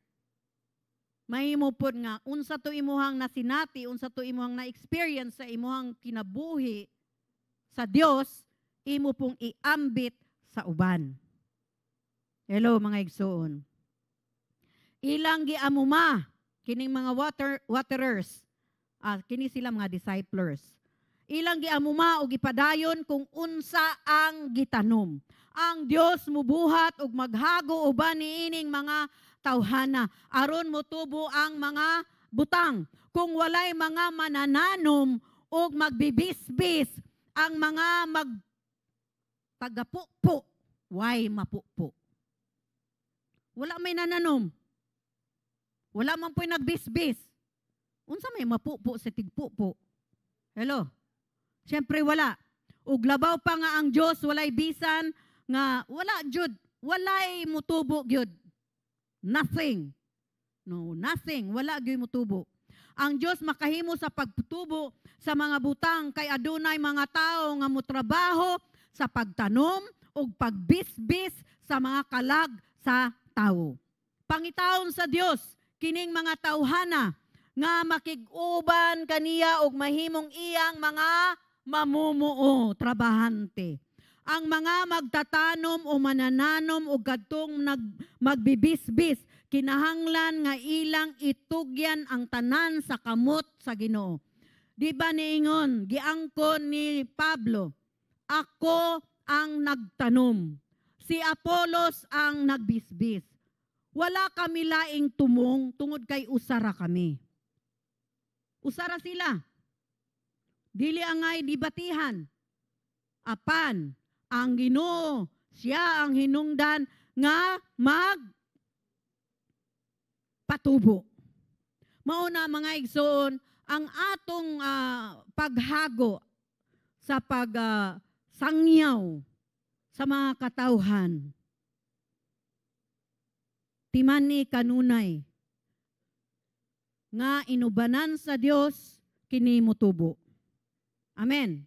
mahimo pod nga unsa to imuhang nasinati, unsa to imuhang na-experience sa imuhang kinabuhi sa Dios, imo pong iambit sa uban. Hello mga igsoon. Ilang giamuma kining mga waterers, kini sila mga disciples. Ilang giamuma og gipadayon kung unsa ang gitanom. Ang Dios mubuhat og maghago uban niining mga tawhana aron motubo ang mga butang. Kung walay mga manananom og magbibisbis ang mga tagapupo, why mapupo? Wala may nananom. Wala man po'y nagbisbis. Unsa may mapupo sa tigpupo? Hello? Siyempre wala. Ug labaw pa nga ang Dios walay bisan nga wala jud, walay mutubo gyud. Nothing. No, nothing. Wala gyud mutubo. Ang Dios makahimo sa pagtubo sa mga butang kay adunay mga tao nga motrabaho sa pagtanom ug pagbisbis sa mga kalag sa tawo. Pangitaon sa Dios kining mga tawhana nga makig-uban kaniya og mahimong iyang mga mamumuo, trabahante. Ang mga magtatanom o manananom o kadtong magbibisbis, kinahanglan nga ilang itugyan ang tanan sa kamot sa Ginoo. Di ba niingon, giangkon ni Pablo, ako ang nagtanom, si Apolos ang nagbisbis. Wala kami laing tumong tungod kay usara kami. Usara sila. Dili angay dibatihan. Apan, ang Ginoo, siya ang hinungdan nga patubo. Mauna mga igsoon, ang atong paghago sa pagsangyaw sa mga katawhan. Timan ni kanunay nga inubanan sa Dios kini motubo. Amen.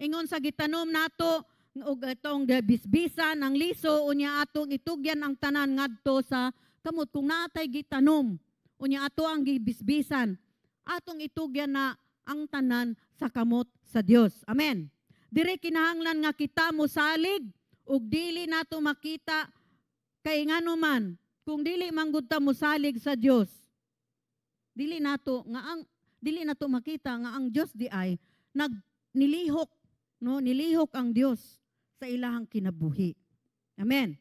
Ingon sa gitanom nato ug itong bisbisan ang liso unya atong itugyan ang tanan ngadto sa kamot kung naatay gitanom unya ato ang gibisbisan atong itugyan na ang tanan sa kamot sa Dios. Amen. Diri kinahanglan nga kita mosalig ug dili nato makita kay ngano man kung dili manggud ta mosalig sa Dios. Dili nato makita nga ang Dios di ay nilihok, no? Nilihok ang Dios sa ilahang kinabuhi. Amen.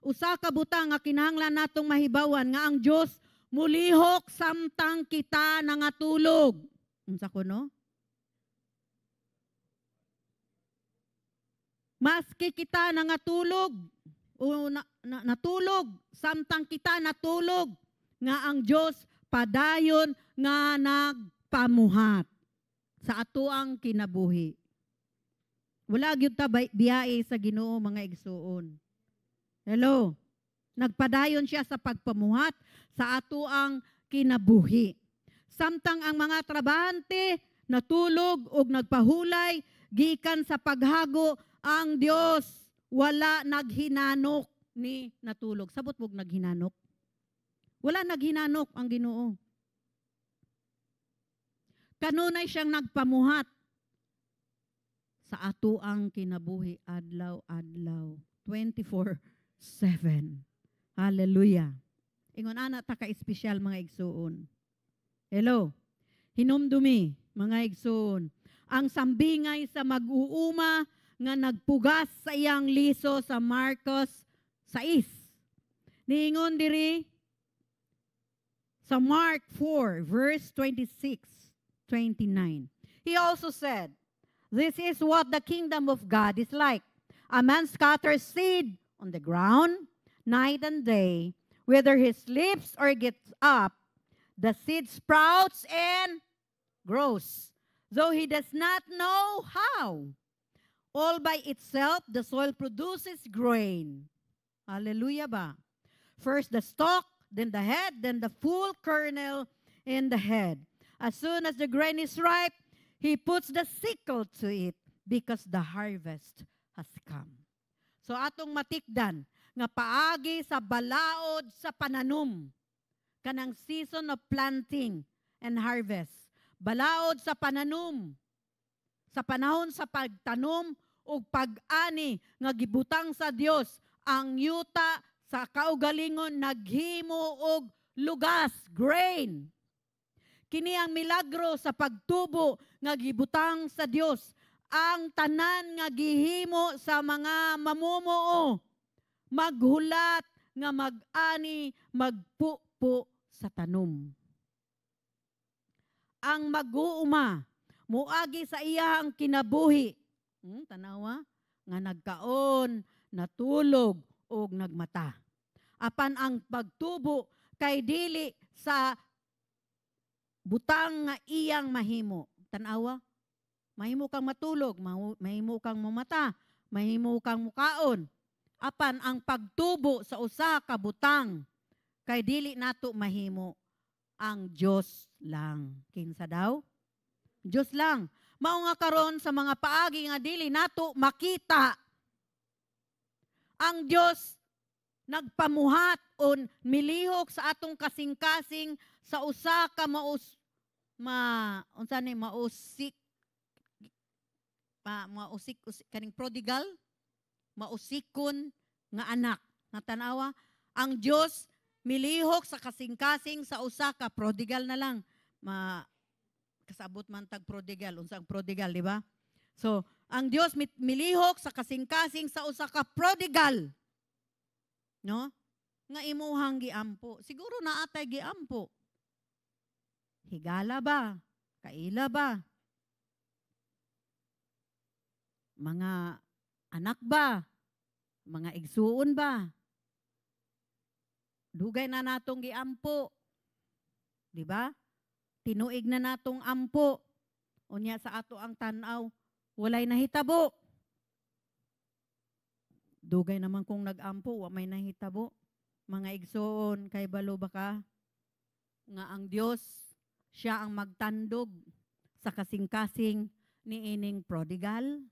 Usa ka butang nga kinahanglan natong mahibawan nga ang Dios mulihok samtang kita nangatulog. Unsa ko no? Maski kita nangatulog o natulog samtang kita natulog nga ang Dios padayon nga nagpamuhat sa atoang kinabuhi. Wala gyud ta biyae sa Ginoo mga igsuon. Hello. Nagpadayon siya sa pagpamuhat sa atoang kinabuhi. Samtang ang mga trabahante natulog ug nagpahulay gikan sa paghago, ang Dios wala naghinanok ni natulog. Sabot mog naghinanok. Wala naghinanok ang Ginoo. Kanunay siyang nagpamuhat sa atoang kinabuhi adlaw-adlaw 24/7. Hallelujah. Ingon ana ta ka espesyal mga igsuon. Hello. Hinumdumi mga igsuon. Ang sambingay sa mag-uuma nga nagpugas sa iyang liso sa Marcos 6. Niingon diri sa Mark 4 verse 26-29. He also said, "This is what the kingdom of God is like. A man scatters seed on the ground night and day. Whether he sleeps or gets up, the seed sprouts and grows, though he does not know how. All by itself, the soil produces grain." Hallelujah ba? First the stalk, then the head, then the full kernel in the head. As soon as the grain is ripe, he puts the sickle to it because the harvest has come. So atong matikdan nga paagi sa balaod sa pananom, kanang season of planting and harvest. Balaod sa pananom, sa panahon sa pagtanom o pag-ani nga gibutang sa Dios, ang yuta sa kaugalingon naghimo og lugas, grain. Kini ang milagro sa pagtubo nga gibutang sa Dios. Ang tanan nga gihimo sa mga mamumuo, maghulat nga mag-ani, magpupo sa tanom. Ang mag-uuma, muagi sa iyang kinabuhi. Tanawa, nga nagkaon, natulog, o nagmata. Apan ang pagtubo kay dili sa butang nga iyang mahimo. Tanawa, mahimo kang matulog, mahimo kang mamata, mahimo kang mukaon. Apan ang pagtubo sa usa ka butang kay dili nato mahimo, ang Dios lang. Kinsa daw? Dios lang. Mao nga karon sa mga paagi nga dili nato makita, ang Dios nagpamuhat o milihok sa atong kasing-kasing sa usa ka mausik kaning prodigal, mausikon nga anak. Natanawa, ang Dios milihok sa kasing-kasing sa usa ka prodigal na lang. Kasabot man tag prodigal, unsang prodigal, di ba? So, ang Dios milihok sa kasing-kasing sa usa ka prodigal. No? Nga imuhang giampo. Siguro naatay giampo. Higala ba? Kaila ba? Mga anak ba? Mga igsuon ba? Dugay na natong giampo. Di ba? Tinuig na natong ampo. Unya sa ato ang tanaw, walay nahitabo. Dugay naman kung nag-ampo, wa may nahitabo. Mga igsoon, kay balo ba ka? Nga ang Dios, siya ang magtandog sa kasing-kasing ni ining prodigal.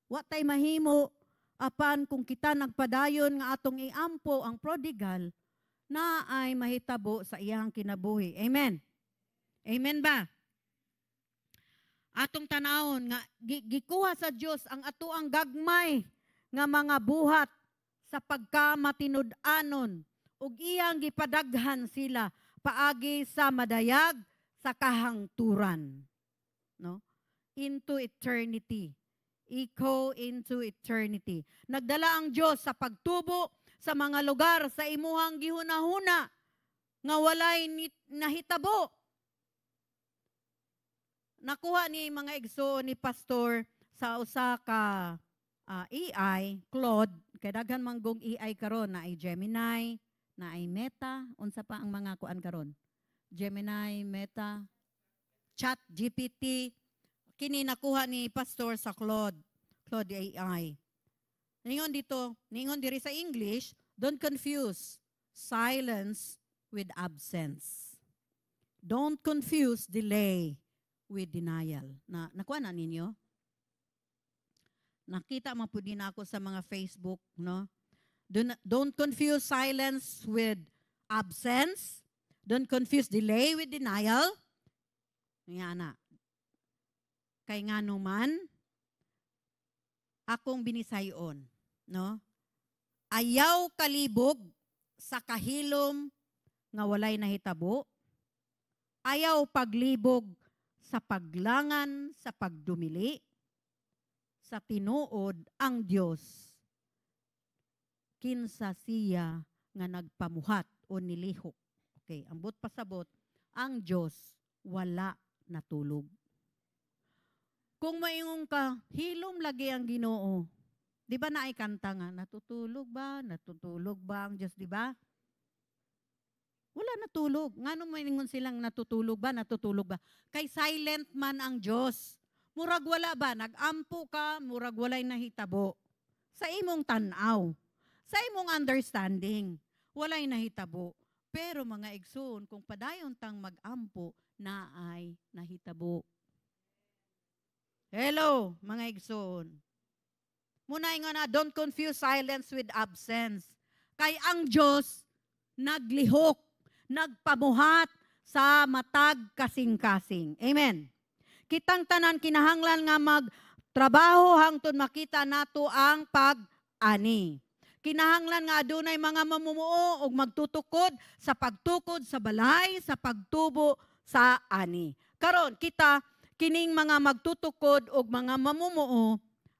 Wa tay mahimo apan kung kita nagpadayon nga atong iampo ang prodigal na ay mahitabo sa iyang kinabuhi. Amen. Amen ba? Atong tanawon nga gikuha sa Dios ang atoang gagmay nga mga buhat sa pagkamatinud-anon ug iyang gipadaghan sila paagi sa madayag sa kahangturan, no? Into eternity. Iko into eternity. Nagdala ang Dios sa pagtubo sa mga lugar sa imuhang gihunahuna nga walay nahitabo. Nakuha ni mga igsoon ni pastor sa usa ka AI, Claude, kay daghan manggong AI karon na ay Gemini, na ay Meta, unsa pa ang mga kuan karon? Gemini, Meta, Chat GPT, kini nakuha ni pastor sa Claude AI. Ningon diri sa English, don't confuse silence with absence. Don't confuse delay with denial. Nakuha na ninyo? Nakita man po din ako sa mga Facebook, no? Don't confuse silence with absence. Don't confuse delay with denial. Nga na. Kay nga naman, akong binisayon, no? Ayaw kalibog sa kahilom nga walay nahitabo. Ayaw paglibog sa paglangan, sa pagdumili, sa tinuod ang Dios. Kinsa siya nga nagpamuhat o nilihok. Okay, ambot pasabot, ang Dios wala natulog. Kung maingon ka, hilom lagi ang Ginoo. Di ba naay kanta nga, natutulog ba? Natutulog ba ang Diyos, di ba? Wala natulog. Nga nung maingon silang natutulog ba? Natutulog ba? Kay silent man ang Diyos. Murag wala ba? Nag-ampo ka, murag walay nahitabo. Sa imong tanaw, sa imong understanding, walay nahitabo. Pero mga igsoon, kung padayon tang mag-ampo, na ay nahitabo. Hello, mga igsoon. Muna nga na, don't confuse silence with absence. Kay ang Diyos, naglihok, nagpamuhat sa matag kasing-kasing. Amen. Kitang tanan kinahanglan nga magtrabaho hangtod makita nato ang pag-ani. Kinahanglan nga adunay mga mamumuo og magtutukod sa pagtukod sa balay, sa pagtubo sa ani. Karon kita kining mga magtutukod og mga mamumuo,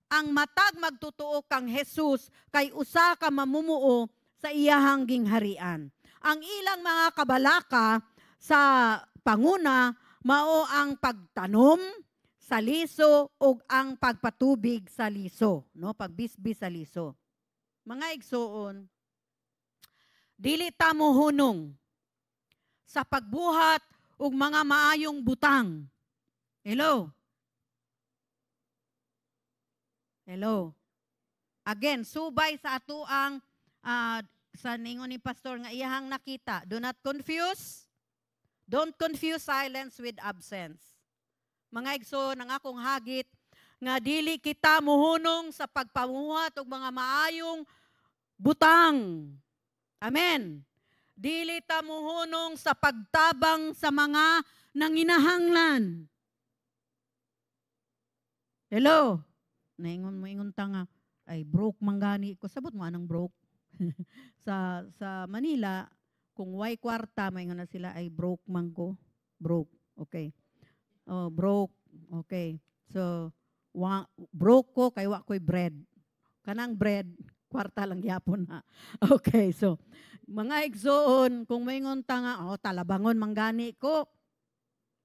ang matag magtutuo kang Jesus kay usa ka mamumuo sa iyahang gingharian. Ang ilang mga kabalaka sa panguna mao ang pagtanom sa liso ug ang pagpatubig sa liso, no? Pagbisbis sa liso. Mga igsoon, dili ta mo hunong sa pagbuhat ug mga maayong butang. Hello? Hello? Again, subay sa ato ang sa ningon ni pastor nga iyahang nakita. Do not confuse. Don't confuse silence with absence. Mga igsoon, ang akong hagit nga dili kita muhunong sa pagpamuhat og mga maayong butang. Amen. Dili ta muhunong sa pagtabang sa mga nanginahanglan. Hello? Naingon ta nga, ay broke manggani ko. Sabot mo anang broke? sa Manila, kung way kwarta, maingon na sila ay broke mangko. Broke. Okay. Oh, broke. Okay. So, broke ko kay wa ko'y bread. Kanang bread, kwarta lang yapon ha. Okay, so mga igsoon, kung maingon ta nga, talabangon manggani ko.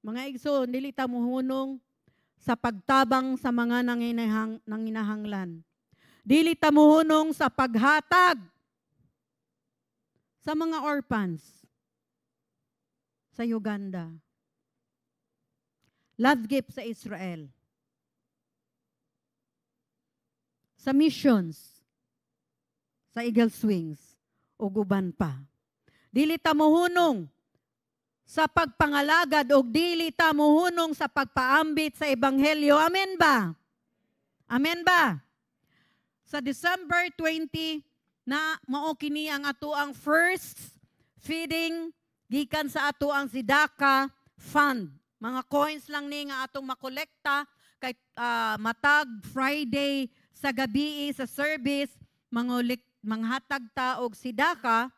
Mga igsoon, dili ta muhunong sa pagtabang sa mga nanginahanglan. Dili ta muhunong sa paghatag sa mga orphans sa Uganda. Love gift sa Israel. Sa missions, sa Eagle Swings, o guban pa. Dili ta muhunong sa pagpangalagad o dili ta muhunong sa pagpaambit sa ebanghelyo. Amen ba? Amen ba? sa December 20 na mao kini ang ato ang first feeding gikan sa ato ang Sidaka Fund. Mga coins lang ni nga atong makolekta kay matag Friday sa gabi sa service manghatag ta og Sidaka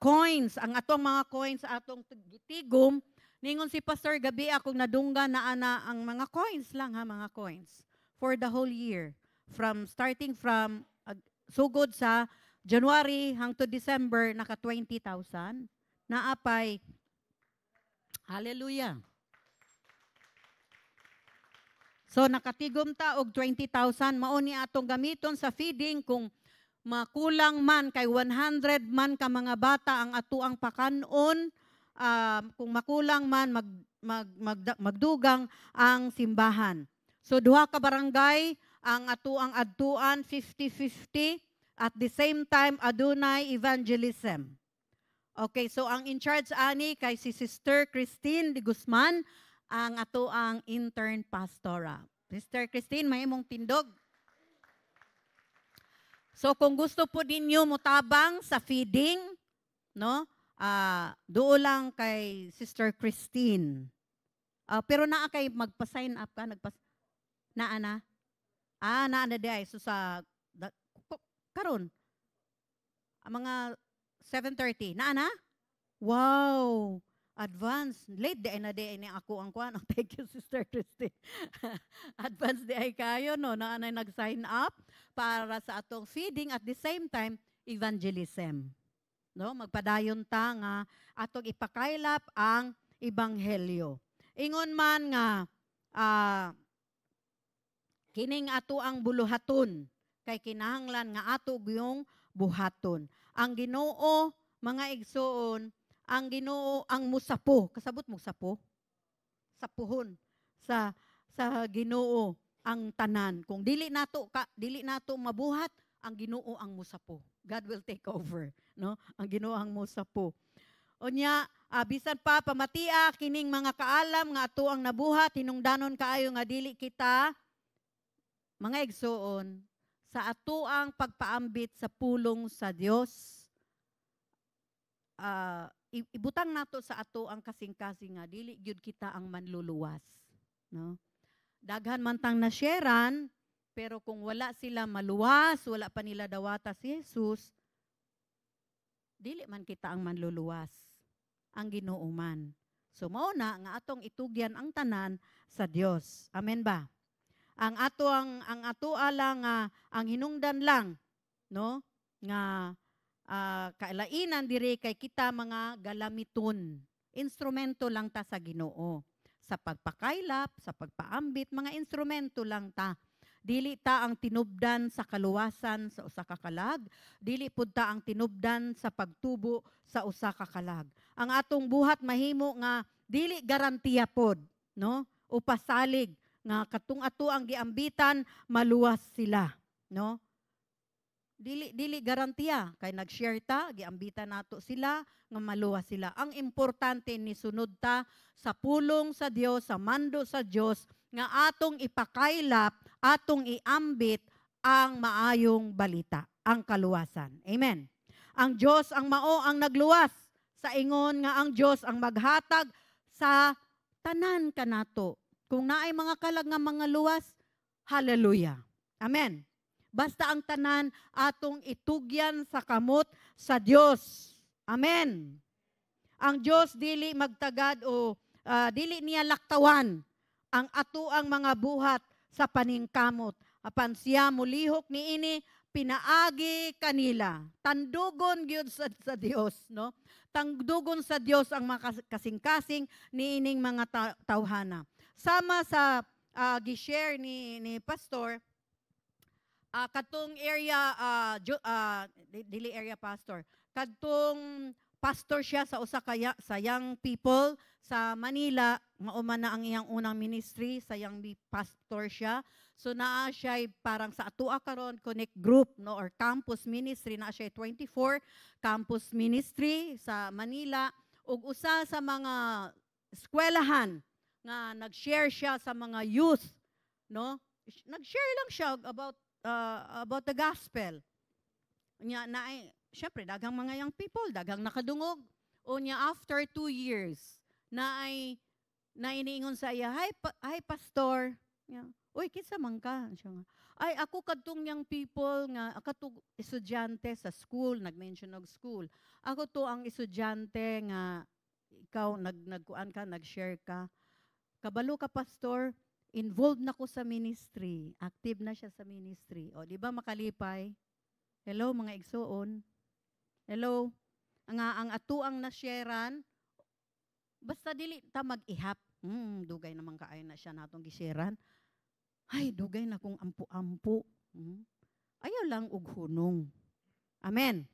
coins, ang atong mga coins sa atong gitigom. Ningon si Pastor gabi akong nadungga na ana ang mga coins lang ha, mga coins for the whole year. Starting from sugod sa January hangtod December naka 20,000 naapay. Hallelujah. So nakatigom ta og 20,000 mao ni atong gamiton sa feeding kung makulang man kay 100 man ka mga bata ang atuang pakanon, kung makulang man magdugang ang simbahan. So duha ka barangay ang atuang adtuan 50-50 at the same time adunay evangelism. Okay, so ang in charge ani kay si Sister Christine de Guzman ang atuang intern pastora. Sister Christine, may imong tindog. So kung gusto po ninyo mutabang sa feeding, no? Duo lang kay Sister Christine. Pero naa kay magpa-sign up ka, naa na di ay so sa karon mga 7:30 na. Wow, advance late di ni ako ang kuan. Thank you Sister Christine. Advance di ay kayo no na nag-sign up para sa atong feeding at the same time evangelism. No, magpadayon ta nga atong ipakaylap ang ebanghelyo. Ingon man nga kining ato ang buluhaton kay kinahanglan nga ato yung buhaton. Ang Ginoo mga igsoon, ang Ginoo ang musapo. Kasabot mo sapo? Sapuhon sa Ginoo ang tanan. Kung dili nato mabuhat, ang Ginoo ang musapo. God will take over, no? Ang Ginoo ang musapo. Unya, bisan pa pamatia kining mga kaalam nga ato ang nabuhat, hinungdanon kaayo nga dili kita mga igsoon sa ato ang pagpaambit sa pulong sa Dios. Ibutang nato sa ato ang kasing-kasing nga dili gyud kita ang manluluwas, no? Daghan man tang nasyaran, pero kung wala sila maluwas, wala pa nila dawata si Jesus, dili man kita ang manluluwas, ang Ginoo man. So mao na nga atong itugyan ang tanan sa Dios. Amen ba? Ang ato lang ang hinungdan lang, no? Nga kailainan diri kay kita mga galamiton. Instrumento lang ta sa Ginoo. Sa pagpakaylap, sa pagpaambit, mga instrumento lang ta. Dili ta ang tinubdan sa kaluwasan sa usa ka kalag, dili pud ta ang tinubdan sa pagtubo sa usa ka kalag. Ang atong buhat mahimo nga dili garantiya pod, no? O pasalig nga katong ato ang giambitan maluwas sila, no? Dili garantiya kay nag-share ta, giambitan nato sila nga maluwas sila. Ang importante ni sunod ta sa pulong sa Dios, sa mando sa Dios nga atong ipakaylap, atong iambit ang maayong balita, ang kaluwasan. Amen. Ang Dios ang mao ang nagluwas sa ingon nga ang Dios ang maghatag sa tanan kanato. Kung naay mga kalag nga mga luwas, hallelujah. Amen. Basta ang tanan atong itugyan sa kamot sa Dios. Amen. Ang Dios dili magtagad o dili niya laktawan ang atuang mga buhat sa paningkamot. Apan siya mulihok niini pinaagi kanila. Tandugon gyud sa Dios, no? Tandugon sa Dios ang mga kasing-kasing niining mga tawhana. Sama sa gi-share ni Pastor, katong area, dili area pastor, katong pastor siya sa usa sa young people sa Manila, mauman na ang iyang unang ministry, sa young pastor siya. So naa siya parang sa atua karon connect group, no, or campus ministry, na siya 24 campus ministry sa Manila, ug usa sa mga eskwelahan nga nag-share siya sa mga youth, no? Nag-share lang siya about about the gospel. Nya na syempre daghang mga young people, daghang nakadungog. O niya after 2 years na iniingon sa iya, hi pastor. Yeah. Uy, kinsa man ka? Siya nga, ay ako kadtong young people nga katong estudyante sa school, nag-mention og school. Ako to ang estudyante nga ikaw nagkuan ka, nag-share ka. Kabalo ka pastor, involved na ko sa ministry. Active na siya sa ministry. O di ba makalipay? Hello mga igsoon. Hello. Ang atuang nasyaran, basta dili ta mag-ihap. Dugay naman kaayo na siya natong gisyaran. Ay, dugay na kong ampu-ampu. Ayaw lang og hunong. Amen.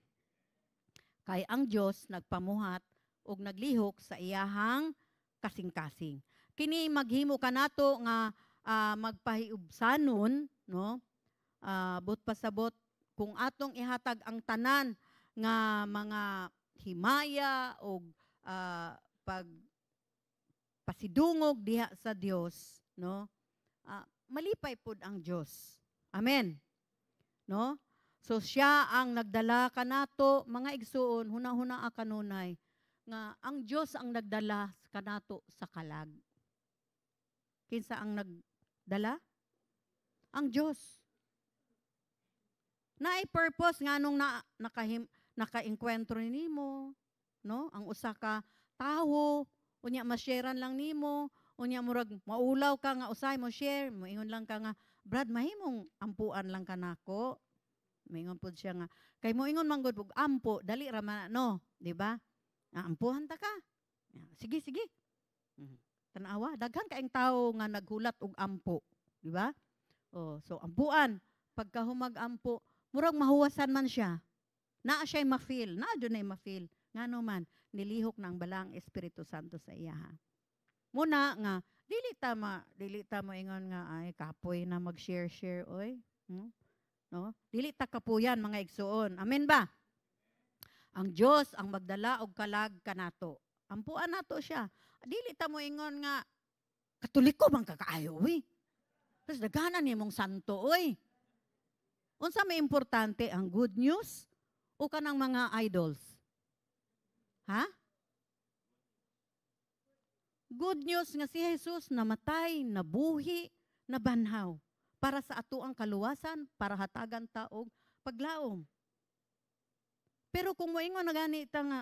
Kay ang Dios nagpamuhat og naglihok sa iyahang kasing-kasing. Kini maghimo kanato nga magpahiubsanon, no? But pasabot kung atong ihatag ang tanan nga mga himaya o pasidungog diha sa Dios, no? Malipay pud ang Dios. Amen. No? So siya ang nagdala kanato mga igsuon hunahuna kanunay nga ang Dios ang nagdala kanato sa kalag. Kinsa ang nagdala? Ang Dios. Naay purpose nganong naka-enkwentro nimo, no? Ang usa ka tawo, unya ma-sharean lang nimo, unya murag maulaw ka nga usay mo share, moingon lang ka nga, Brad, mahimong ampuan lang kanako. Moingon pud siya nga, kay moingon man gud ampo, dali ra man no, di ba? Ampuhan ta ka. Sige, sige. Tanawa, daghan kaayong tawo nga naghulat og ampo, di ba? Oh, so ampuan, pagka humag-ampo, murag mahuwasan man siya. Naa siya'y ma-feel, naa dyan ay ma-feel. Ngano man, nilihok ng balang Espiritu Santo sa iya. Muna nga, dili ta mo ingon nga, ay kapoy na mag-share-share, oy. No? Dili ta kapuyan, mga igsuon. Amen ba? Ang Diyos ang magdala og kalag kanato. Ampuan nato siya. Dili ta mo ingon nga, Katoliko bang kakaayo, oy. Tapos daghanan ni mong santo, oy. Unsa may importante, ang good news o kanang mga idols? Ha? Good news nga si Jesus namatay, nabuhi, nabanhaw para sa ato ang kaluwasan, para hatagan taog paglaom. Pero kung moingon na ganita nga,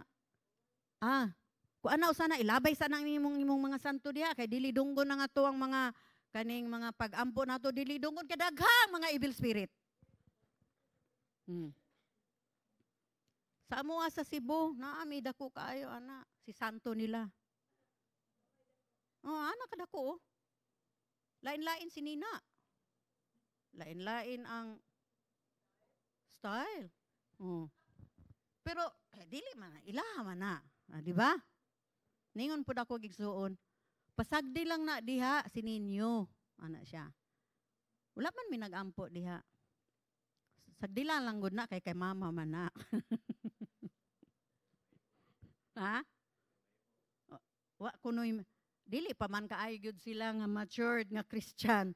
kung ana usana ilabay sa nang imong mga santo diha kay dili dunggon na nga to ang mga kaning mga pag-ampo nato, dili dunggon kay daghang mga evil spirit. Sa amuha sa Cebu, naami dako kaayo ana, si santo nila. Anak kadako. Lain-lain si Nina. Lain-lain ang style. Pero dili man ilaha man na, di ba? Ningon pud ako gigsuon. Pasagdi lang na diha si Ninyo, ana siya. Wala man mi nag-ampo diha. Sagdila lang gud na kay mama man na. Ha? Wa kunoy dili pa man kaayo gyud sila nga matured nga Christian.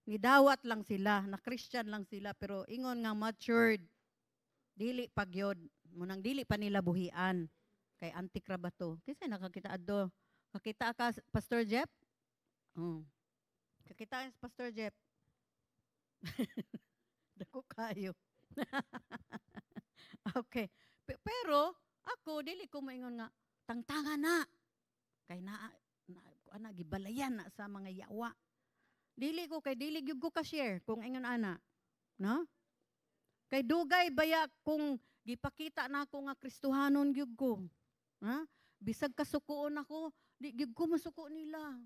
Nidawat lang sila, na Christian lang sila pero ingon nga matured. Dili pa gyud, munang dili pa nila buhian kay antik ra ba to. Kasi nakakita adto. Kakita ka Pastor Jeff? Kakita ka Pastor Jeff? Dako kayo. Okay. Pero ako dili ko maingon nga tangtangan na. Kay ana gibalayan na sa mga yawa. Dili gyud ko ka-share kung ingon ana. No? Kay dugay baya kung gipakita na ako nga Kristohanon gyud ko. Ha? Bisag kasukuon ako, di gyud ko masuko nila.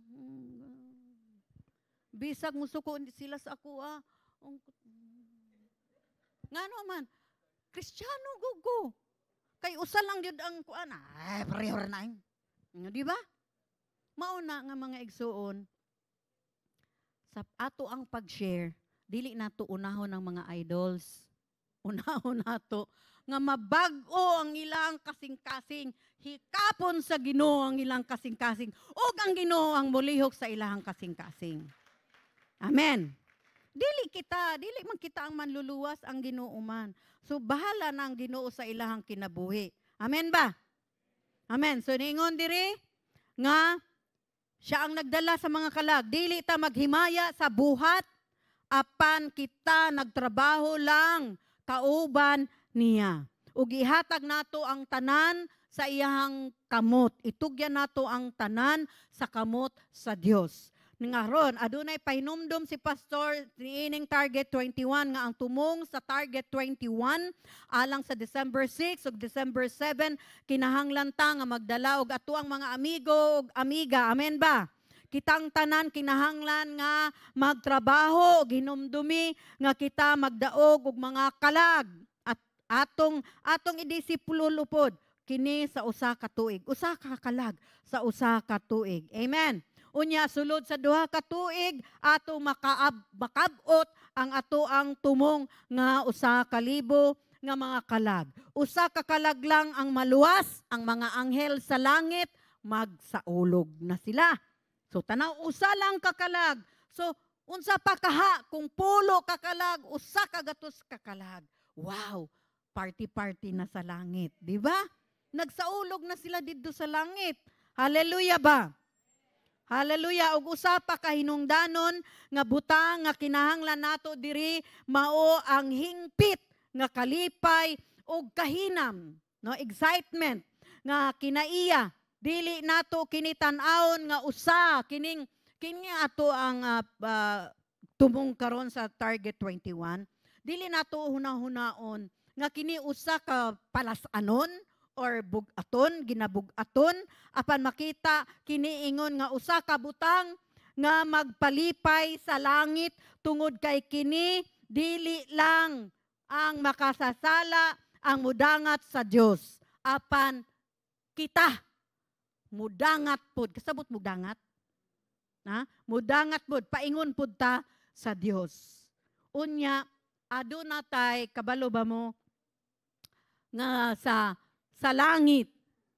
Bisag musuko sila sa ako ngano man, Kristiyano gugo. Kay usa lang gyud ang kuan, pareho na. Di ba? Mauna nga mga igsuon, sa ato ang pag-share, dili nato unahon ng mga idols. Unahon nato nga mabag-o ang ilang kasing-kasing, hikapon sa Ginoo ang ilang kasing-kasing, ug ang Ginoo ang molihok sa ilang kasing-kasing. Amen. dili man kita ang manluluwas, ang Ginoo man. So bahala na ang Ginoo sa ilahang kinabuhi. Amen ba? Amen. So niingon diri nga siya ang nagdala sa mga kalag. Dili ta maghimaya sa buhat apan kita nagtrabaho lang kauban niya. Ug ihatag nato ang tanan sa iyahang kamot. Itugyan nato ang tanan sa kamot sa Dios. Ngaron, adunay pahinumdum si pastor niining Target 21 nga ang tumong sa Target 21 alang sa December 6 ug December 7 kinahanglan ta nga magdala og ato ang mga amigo ug amiga. Amen ba? Kitang tanan kinahanglan nga magtrabaho ug hinumdumi nga kita magdaog og mga kalag at atong idisipulo pod kini sa usa ka tuig. Usa ka kalag sa usa ka tuig. Amen. Unya sulod sa duha ka tuig ato makabot ang ato ang tumong nga usa ka libo nga mga kalag. Usa ka kalag lang ang maluwas, ang mga anghel sa langit magsaulog na sila. So tanaw usa lang ka kalag. So unsa pa kaha kung pulo ka kalag, usa ka gatos ka kalag. Wow, party-party na sa langit, di ba? Nagsaulog na sila didto sa langit. Hallelujah ba? Hallelujah. Ug usa pa ka hinungdanon nga butang nga kinahanglan nato diri mao ang hingpit nga kalipay ug kahinam, no, excitement nga kinaiya dili nato kini tan-awon nga usa kini ato ang tumong karon sa Target 21. Dili nato hunahunaon nga kini usa ka palasanon or bugaton, ginabugaton apan makita kini ingon nga usa ka butang nga magpalipay sa langit tungod kay kini dili lang ang makasasala ang mudangat sa Dios apan kita mudangat pod. Kasabot mudangat? Ha? Mudangat pod, paingon pod ta sa Dios. Unya aduna tay kabalo ba mo nga sa langit,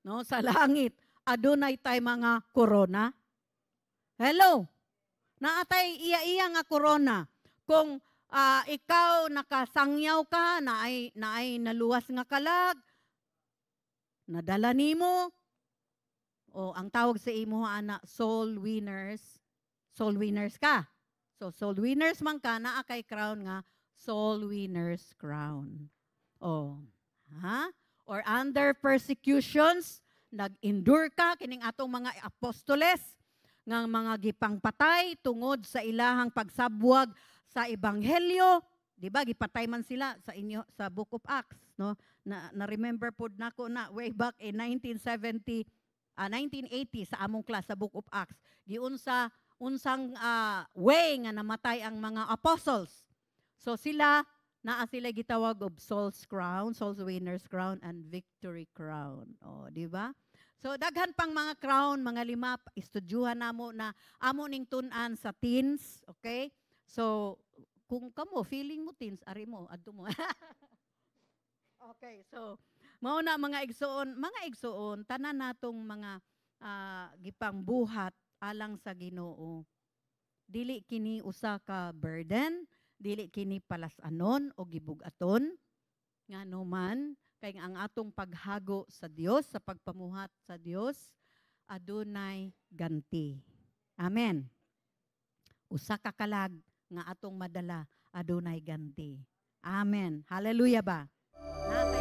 no? Sa langit adunay tay mga corona. Hello. Naatay iya-iya nga corona. Kung ikaw nakasangyaw ka na ay naluwas nga kalag, nadala nimo o ang tawag sa imo ana soul winners. Soul winners ka. So soul winners man ka naa kay crown nga soul winners crown. Oh, ha? Or under persecutions, nag-endure ka kining atong mga apostoles nga mga gipangpatay tungod sa ilahang pagsabwag sa ebanghelyo, di ba? Gipatay man sila sa inyo sa Book of Acts, no? Na remember pod nako na way back in 1980 sa among class sa Book of Acts. Unsang way nga namatay ang mga apostles. So sila naa sila gitawag og Soul's Crown, Soul's Winner's Crown and Victory Crown. Oh, di ba? So daghan pang mga crown, mga lima istudyuhan namo na amo ning tun-an sa teens, okay? So kung kamo feeling mo teens, ari mo adto mo. Okay, so mao na mga igsoon, tanan natong mga gipang buhat alang sa Ginoo. Dili kini usa ka burden, dili kini palasanon o gibugaton ngano man kay ang atong paghago sa Dios, sa pagpamuhat sa Dios adunay ganti. Amen. Usa ka kalag nga atong madala adunay ganti. Amen. Hallelujah ba? Natay